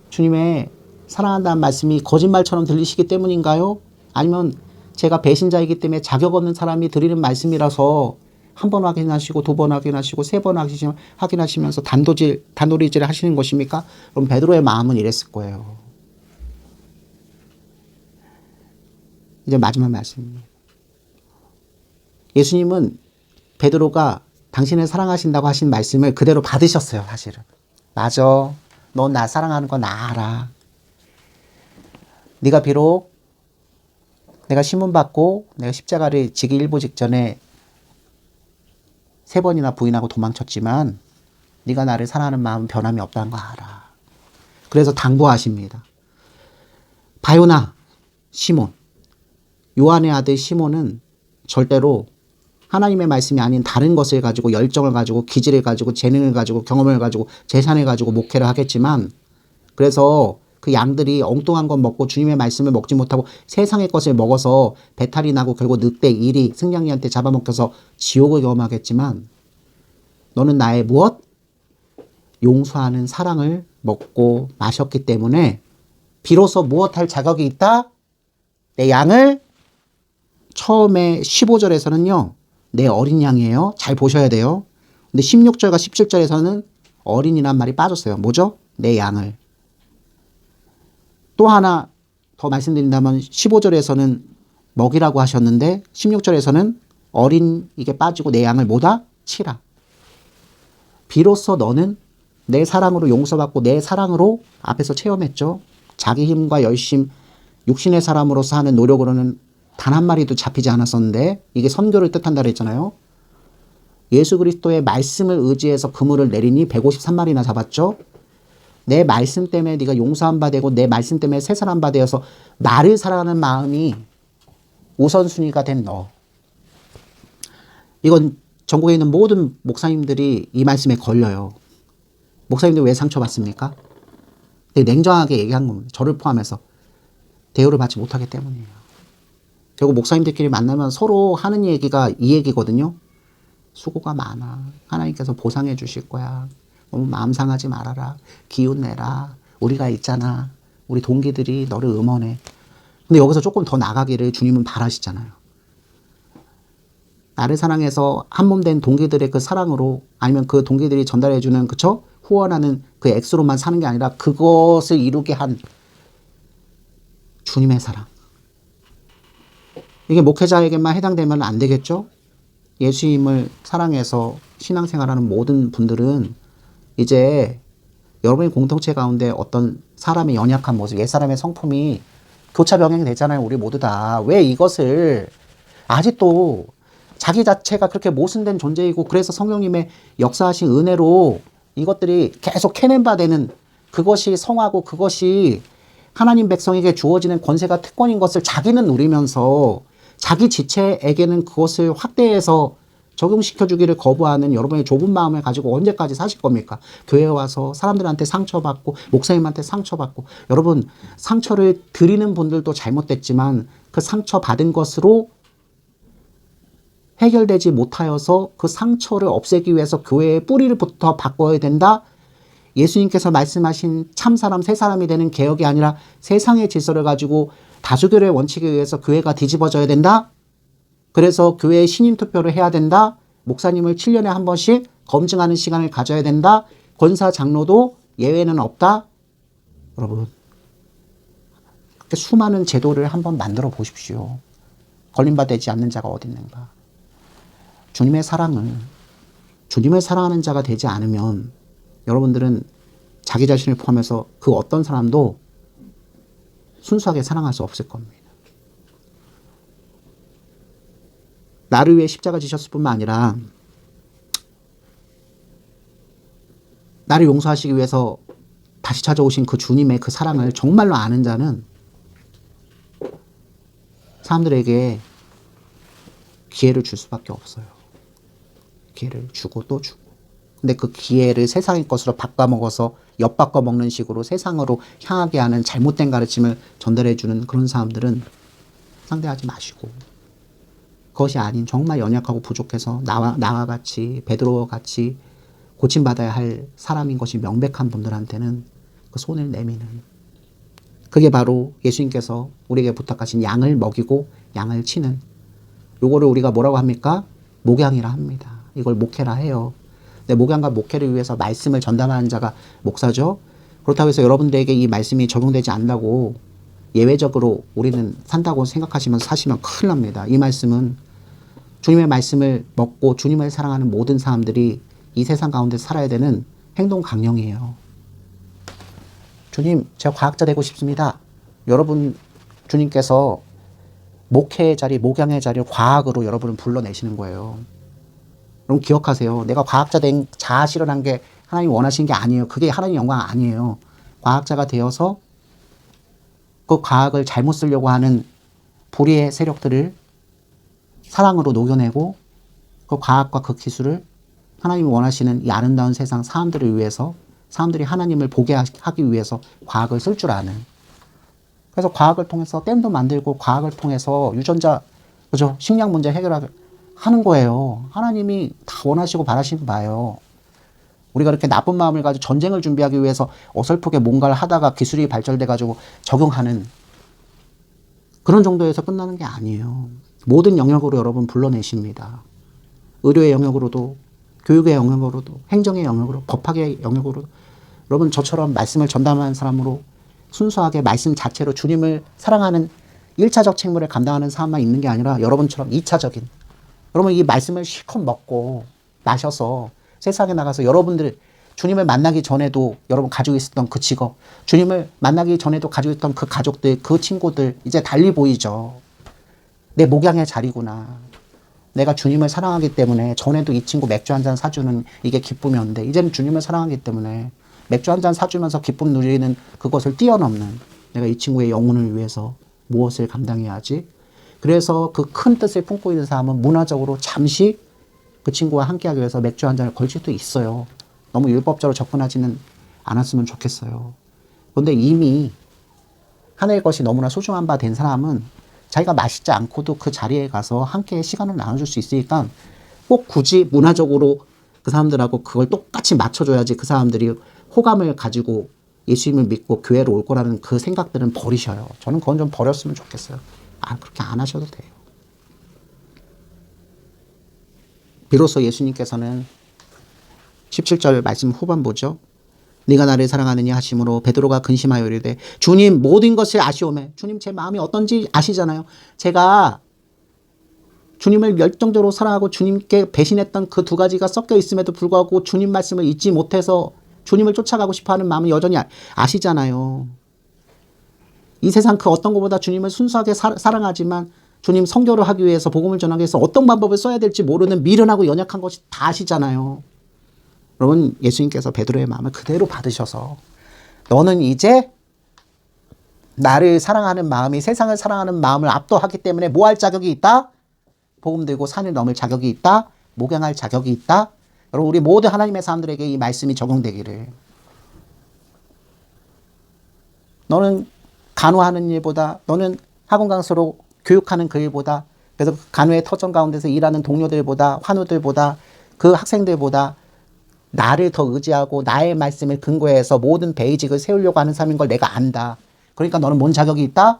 주님의 사랑한다는 말씀이 거짓말처럼 들리시기 때문인가요? 아니면 제가 배신자이기 때문에 자격 없는 사람이 드리는 말씀이라서 한 번 확인하시고 두 번 확인하시고 세 번 확인하시면서 단도리질을 하시는 것입니까? 그럼 베드로의 마음은 이랬을 거예요. 이제 마지막 말씀입니다. 예수님은 베드로가 당신을 사랑하신다고 하신 말씀을 그대로 받으셨어요. 사실은. 맞아. 넌 나 사랑하는 거 나 알아. 네가 비록 내가 신문받고 내가 십자가를 지기 일보 직전에 3번이나 부인하고 도망쳤지만 네가 나를 사랑하는 마음은 변함이 없다는 거 알아. 그래서 당부하십니다. 바요나 시몬, 요한의 아들 시몬은 절대로 하나님의 말씀이 아닌 다른 것을 가지고 열정을 가지고 기질을 가지고 재능을 가지고 경험을 가지고 재산을 가지고 목회를 하겠지만 그래서 그 양들이 엉뚱한 것 먹고 주님의 말씀을 먹지 못하고 세상의 것을 먹어서 배탈이 나고 결국 늑대 일이 승냥이한테 잡아먹혀서 지옥을 경험하겠지만 너는 나의 무엇? 용서하는 사랑을 먹고 마셨기 때문에 비로소 무엇할 자격이 있다? 내 양을 처음에 15절에서는요. 내 어린 양이에요. 잘 보셔야 돼요. 근데 16절과 17절에서는 어린이란 말이 빠졌어요. 뭐죠? 내 양을. 또 하나 더 말씀드린다면 15절에서는 먹이라고 하셨는데 16절에서는 어린 이게 빠지고 내 양을 뭐다? 치라. 비로소 너는 내 사랑으로 용서받고 내 사랑으로 앞에서 체험했죠. 자기 힘과 열심, 육신의 사람으로서 하는 노력으로는 단 한 마리도 잡히지 않았었는데 이게 선교를 뜻한다 그랬잖아요. 예수 그리스도의 말씀을 의지해서 그물을 내리니 153마리나 잡았죠. 내 말씀 때문에 네가 용서한 바 되고 내 말씀 때문에 세살한 바 되어서 나를 사랑하는 마음이 우선순위가 된 너. 이건 전국에 있는 모든 목사님들이 이 말씀에 걸려요. 목사님들 왜 상처받습니까? 되게 냉정하게 얘기한 겁니다. 저를 포함해서. 대우를 받지 못하기 때문이에요. 결국 목사님들끼리 만나면 서로 하는 얘기가 이 얘기거든요. 수고가 많아. 하나님께서 보상해 주실 거야. 너무 마음 상하지 말아라. 기운 내라. 우리가 있잖아. 우리 동기들이 너를 응원해. 근데 여기서 조금 더 나가기를 주님은 바라시잖아요. 나를 사랑해서 한 몸 된 동기들의 그 사랑으로 아니면 그 동기들이 전달해 주는 그쵸? 후원하는 그 액수로만 사는 게 아니라 그것을 이루게 한 주님의 사랑. 이게 목회자에게만 해당되면 안 되겠죠? 예수님을 사랑해서 신앙생활하는 모든 분들은 이제 여러분의 공동체 가운데 어떤 사람의 연약한 모습, 옛사람의 성품이 교차 병행이 되잖아요. 우리 모두 다. 왜 이것을 아직도 자기 자체가 그렇게 모순된 존재이고 그래서 성령님의 역사하신 은혜로 이것들이 계속 캐낸 바 되는 그것이 성하고 그것이 하나님 백성에게 주어지는 권세가 특권인 것을 자기는 누리면서 자기 지체에게는 그것을 확대해서 적용시켜주기를 거부하는 여러분의 좁은 마음을 가지고 언제까지 사실 겁니까? 교회에 와서 사람들한테 상처받고 목사님한테 상처받고 여러분 상처를 드리는 분들도 잘못됐지만 그 상처받은 것으로 해결되지 못하여서 그 상처를 없애기 위해서 교회의 뿌리를부터 바꿔야 된다. 예수님께서 말씀하신 참사람 새사람이 되는 개혁이 아니라 세상의 질서를 가지고 다수결의 원칙에 의해서 교회가 뒤집어져야 된다. 그래서 교회에 신인 투표를 해야 된다. 목사님을 7년에 한 번씩 검증하는 시간을 가져야 된다. 권사 장로도 예외는 없다. 여러분 그렇게 수많은 제도를 한번 만들어 보십시오. 걸림받지 않는 자가 어디 있는가. 주님의 사랑을 주님을 사랑하는 자가 되지 않으면 여러분들은 자기 자신을 포함해서 그 어떤 사람도 순수하게 사랑할 수 없을 겁니다. 나를 위해 십자가 지셨을 뿐만 아니라 나를 용서하시기 위해서 다시 찾아오신 그 주님의 그 사랑을 정말로 아는 자는 사람들에게 기회를 줄 수밖에 없어요. 기회를 주고 또 주고. 근데 그 기회를 세상의 것으로 바꿔먹어서 엿바꿔 먹는 식으로 세상으로 향하게 하는 잘못된 가르침을 전달해주는 그런 사람들은 상대하지 마시고 그것이 아닌 정말 연약하고 부족해서 나와 같이 베드로와 같이 고침받아야 할 사람인 것이 명백한 분들한테는 그 손을 내미는 그게 바로 예수님께서 우리에게 부탁하신 양을 먹이고 양을 치는 요거를 우리가 뭐라고 합니까? 목양이라 합니다. 이걸 목회라 해요. 근데 목양과 목회를 위해서 말씀을 전담하는 자가 목사죠. 그렇다고 해서 여러분들에게 이 말씀이 적용되지 않는다고 예외적으로 우리는 산다고 생각하시면서 사시면 큰일 납니다. 이 말씀은 주님의 말씀을 먹고 주님을 사랑하는 모든 사람들이 이 세상 가운데 살아야 되는 행동 강령이에요. 주님, 제가 과학자 되고 싶습니다. 여러분 주님께서 목회의 자리, 목양의 자리를 과학으로 여러분은 불러내시는 거예요. 여러분 기억하세요. 내가 과학자 된 자아 실현한 게 하나님 원하시는 게 아니에요. 그게 하나님 영광 아니에요. 과학자가 되어서 그 과학을 잘못 쓰려고 하는 불의의 세력들을 사랑으로 녹여내고 그 과학과 그 기술을 하나님이 원하시는 이 아름다운 세상 사람들을 위해서 사람들이 하나님을 보게 하기 위해서 과학을 쓸 줄 아는. 그래서 과학을 통해서 댐도 만들고 과학을 통해서 유전자, 그죠? 식량 문제 해결하는 거예요. 하나님이 다 원하시고 바라시는 바예요. 우리가 이렇게 나쁜 마음을 가지고 전쟁을 준비하기 위해서 어설프게 뭔가를 하다가 기술이 발전돼 가지고 적용하는 그런 정도에서 끝나는 게 아니에요. 모든 영역으로 여러분 불러내십니다. 의료의 영역으로도 교육의 영역으로도 행정의 영역으로 법학의 영역으로 여러분 저처럼 말씀을 전담하는 사람으로 순수하게 말씀 자체로 주님을 사랑하는 1차적 책무를 감당하는 사람만 있는 게 아니라 여러분처럼 2차적인 여러분 이 말씀을 실컷 먹고 마셔서 세상에 나가서 여러분들 주님을 만나기 전에도 여러분 가지고 있었던 그 직업, 주님을 만나기 전에도 가지고 있던 그 가족들, 그 친구들 이제 달리 보이죠. 내 목양의 자리구나. 내가 주님을 사랑하기 때문에 전에도 이 친구 맥주 한 잔 사주는 이게 기쁨이었는데 이제는 주님을 사랑하기 때문에 맥주 한 잔 사주면서 기쁨 누리는 그것을 뛰어넘는 내가 이 친구의 영혼을 위해서 무엇을 감당해야 하지? 그래서 그 큰 뜻을 품고 있는 사람은 문화적으로 잠시 그 친구와 함께하기 위해서 맥주 한 잔을 걸 수도 있어요. 너무 율법적으로 접근하지는 않았으면 좋겠어요. 그런데 이미 하나의 것이 너무나 소중한 바 된 사람은 자기가 마시지 않고도 그 자리에 가서 함께 시간을 나눠줄 수 있으니까 꼭 굳이 문화적으로 그 사람들하고 그걸 똑같이 맞춰줘야지 그 사람들이 호감을 가지고 예수님을 믿고 교회로 올 거라는 그 생각들은 버리셔요. 저는 그건 좀 버렸으면 좋겠어요. 그렇게 안 하셔도 돼요. 비로소 예수님께서는 17절 말씀 후반부죠. 네가 나를 사랑하느냐 하심으로 베드로가 근심하여 이르되 주님 모든 것을 아시오매. 주님 제 마음이 어떤지 아시잖아요. 제가 주님을 열정적으로 사랑하고 주님께 배신했던 그 두 가지가 섞여 있음에도 불구하고 주님 말씀을 잊지 못해서 주님을 쫓아가고 싶어하는 마음을 여전히 아시잖아요. 이 세상 그 어떤 것보다 주님을 순수하게 사랑하지만 주님 선교를 하기 위해서 복음을 전하기 위해서 어떤 방법을 써야 될지 모르는 미련하고 연약한 것이 다 아시잖아요. 여러분 예수님께서 베드로의 마음을 그대로 받으셔서 너는 이제 나를 사랑하는 마음이 세상을 사랑하는 마음을 압도하기 때문에 뭐 할 자격이 있다? 복음 들고 산을 넘을 자격이 있다? 목양할 자격이 있다? 여러분 우리 모든 하나님의 사람들에게 이 말씀이 적용되기를. 너는 간호하는 일보다 너는 학원 강사로 교육하는 그 일보다 그래서 간호의 터전 가운데서 일하는 동료들보다 환우들보다 그 학생들보다 나를 더 의지하고 나의 말씀을 근거해서 모든 베이직을 세우려고 하는 사람인 걸 내가 안다. 그러니까 너는 뭔 자격이 있다?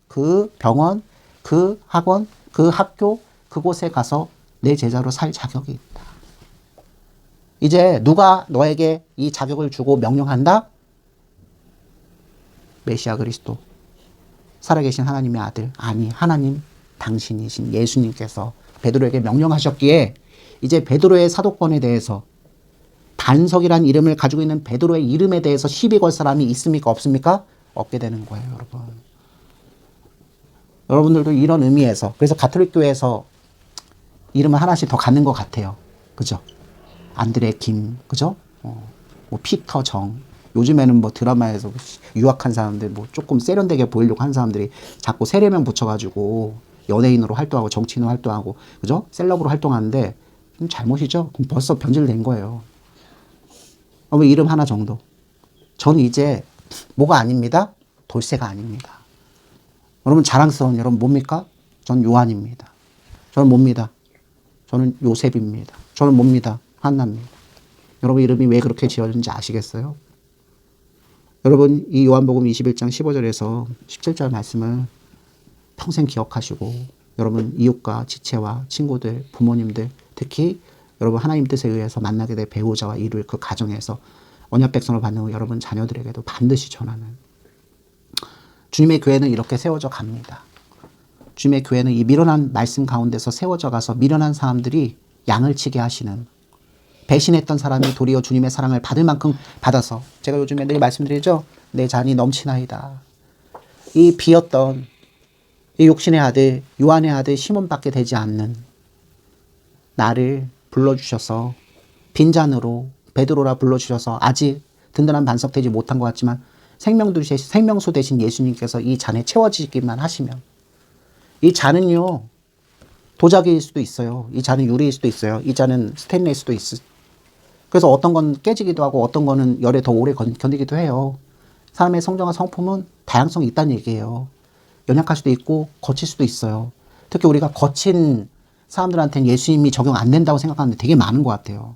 그 병원, 그 학원, 그 학교, 그곳에 가서 내 제자로 살 자격이 있다. 이제 누가 너에게 이 자격을 주고 명령한다? 메시아 그리스도, 살아계신 하나님의 아들, 아니 하나님 당신이신 예수님께서 베드로에게 명령하셨기에 이제 베드로의 사도권에 대해서 반석이라는 이름을 가지고 있는 베드로의 이름에 대해서 시비 걸 사람이 있습니까? 없습니까? 없게 되는 거예요, 여러분. 여러분들도 이런 의미에서 그래서 가톨릭 교회에서 이름을 하나씩 더 갖는 것 같아요. 그죠? 안드레 김, 그죠? 뭐 피터 정. 요즘에는 뭐 드라마에서 유학한 사람들 뭐 조금 세련되게 보이려고 하는 사람들이 자꾸 세례명 붙여가지고 연예인으로 활동하고 정치인으로 활동하고 그죠? 셀럽으로 활동하는데 좀 잘못이죠? 그럼 벌써 변질된 거예요. 이름 하나 정도. 전 이제 뭐가 아닙니다. 돌쇠가 아닙니다. 여러분 자랑스러운 여러분 뭡니까? 전 요한입니다. 저는 뭡니다. 저는 요셉입니다. 저는 뭡니다. 한나입니다. 여러분 이름이 왜 그렇게 지어졌는지 아시겠어요? 여러분 이 요한복음 21장 15절에서 17절 말씀을 평생 기억하시고 여러분 이웃과 지체와 친구들, 부모님들 특히 여러분 하나님 뜻에 의해서 만나게 될 배우자와 이룰 그 가정에서 언약 백성을 받는 후 여러분 자녀들에게도 반드시 전하는 주님의 교회는 이렇게 세워져 갑니다. 주님의 교회는 이 미련한 말씀 가운데서 세워져 가서 미련한 사람들이 양을 치게 하시는 배신했던 사람이 도리어 주님의 사랑을 받을 만큼 받아서 제가 요즘에 늘 말씀드리죠. 내 잔이 넘치나이다. 이 비었던 이 육신의 아들 요한의 아들 시몬밖에 되지 않는 나를 불러주셔서 빈잔으로 베드로라 불러주셔서 아직 든든한 반석되지 못한 것 같지만 생명수 되신 예수님께서 이 잔에 채워지기만 하시면, 이 잔은요 도자기일 수도 있어요. 이 잔은 유리일 수도 있어요. 이 잔은 스테인레스일 수도 있어. 그래서 어떤 건 깨지기도 하고 어떤 거는 열에 더 오래 견디기도 해요. 사람의 성정과 성품은 다양성이 있다는 얘기예요. 연약할 수도 있고 거칠 수도 있어요. 특히 우리가 거친 사람들한테는 예수님이 적용 안 된다고 생각하는 데 되게 많은 것 같아요.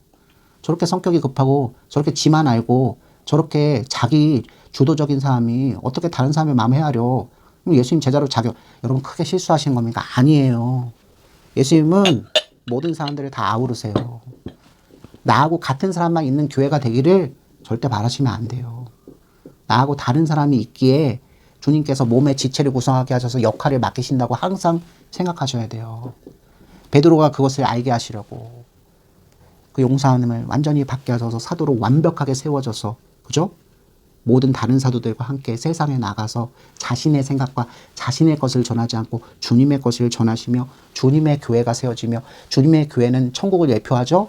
저렇게 성격이 급하고 저렇게 지만 알고 저렇게 자기 주도적인 사람이 어떻게 다른 사람의 마음 헤아려. 그럼 예수님 제자로 여러분 크게 실수하시는 겁니까? 아니에요. 예수님은 모든 사람들을 다 아우르세요. 나하고 같은 사람만 있는 교회가 되기를 절대 바라시면 안 돼요. 나하고 다른 사람이 있기에 주님께서 몸의 지체를 구성하게 하셔서 역할을 맡기신다고 항상 생각하셔야 돼요. 베드로가 그것을 알게 하시려고 그 용사함을 완전히 받게 하셔서 사도로 완벽하게 세워져서, 그죠? 모든 다른 사도들과 함께 세상에 나가서 자신의 생각과 자신의 것을 전하지 않고 주님의 것을 전하시며 주님의 교회가 세워지며, 주님의 교회는 천국을 예표하죠.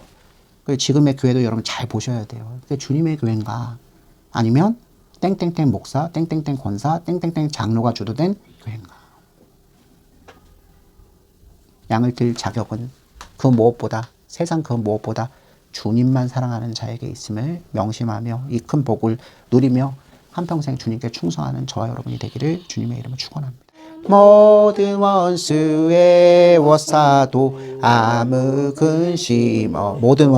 지금의 교회도 여러분 잘 보셔야 돼요. 주님의 교회인가 아니면 땡땡땡 목사, 땡땡땡 권사, 땡땡땡 장로가 주도된 교회인가. 양을 들 자격은 그 무엇보다, 세상 그 무엇보다 주님만 사랑하는 자에게 있음을 명심하며 이 큰 복을 누리며 한평생 주님께 충성하는 저와 여러분이 되기를 주님의 이름으로 축원합니다. 모든 원수의 워사도 아무 근심 모든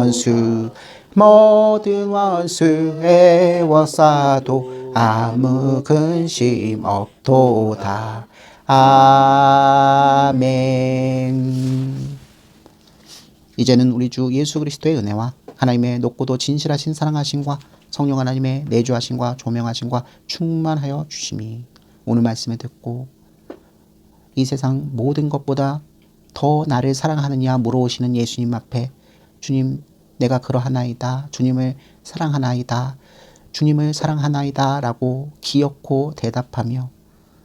원수의 워사도 아무 근심 없도다. 아멘. 이제는 우리 주 예수 그리스도의 은혜와 하나님의 높고도 진실하신 사랑하심과 성령 하나님의 내주하심과 조명하심과 충만하여 주심이 오늘 말씀을 듣고 이 세상 모든 것보다 더 나를 사랑하느냐 물어오시는 예수님 앞에, 주님 내가 그러하나이다, 주님을 사랑하나이다, 주님을 사랑하나이다 라고 기어코 대답하며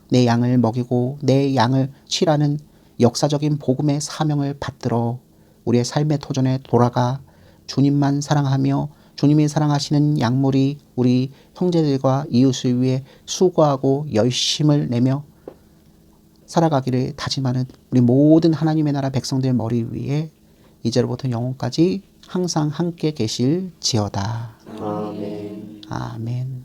내 양을 먹이고 내 양을 치라는 역사적인 복음의 사명을 받들어 우리의 삶의 토전에 돌아가 주님만 사랑하며 주님이 사랑하시는 양물이 우리 형제들과 이웃을 위해 수고하고 열심을 내며 살아가기를 다짐하는 우리 모든 하나님의 나라 백성들 머리 위에 이제로부터 영원까지 항상 함께 계실지어다. 아멘. 아멘.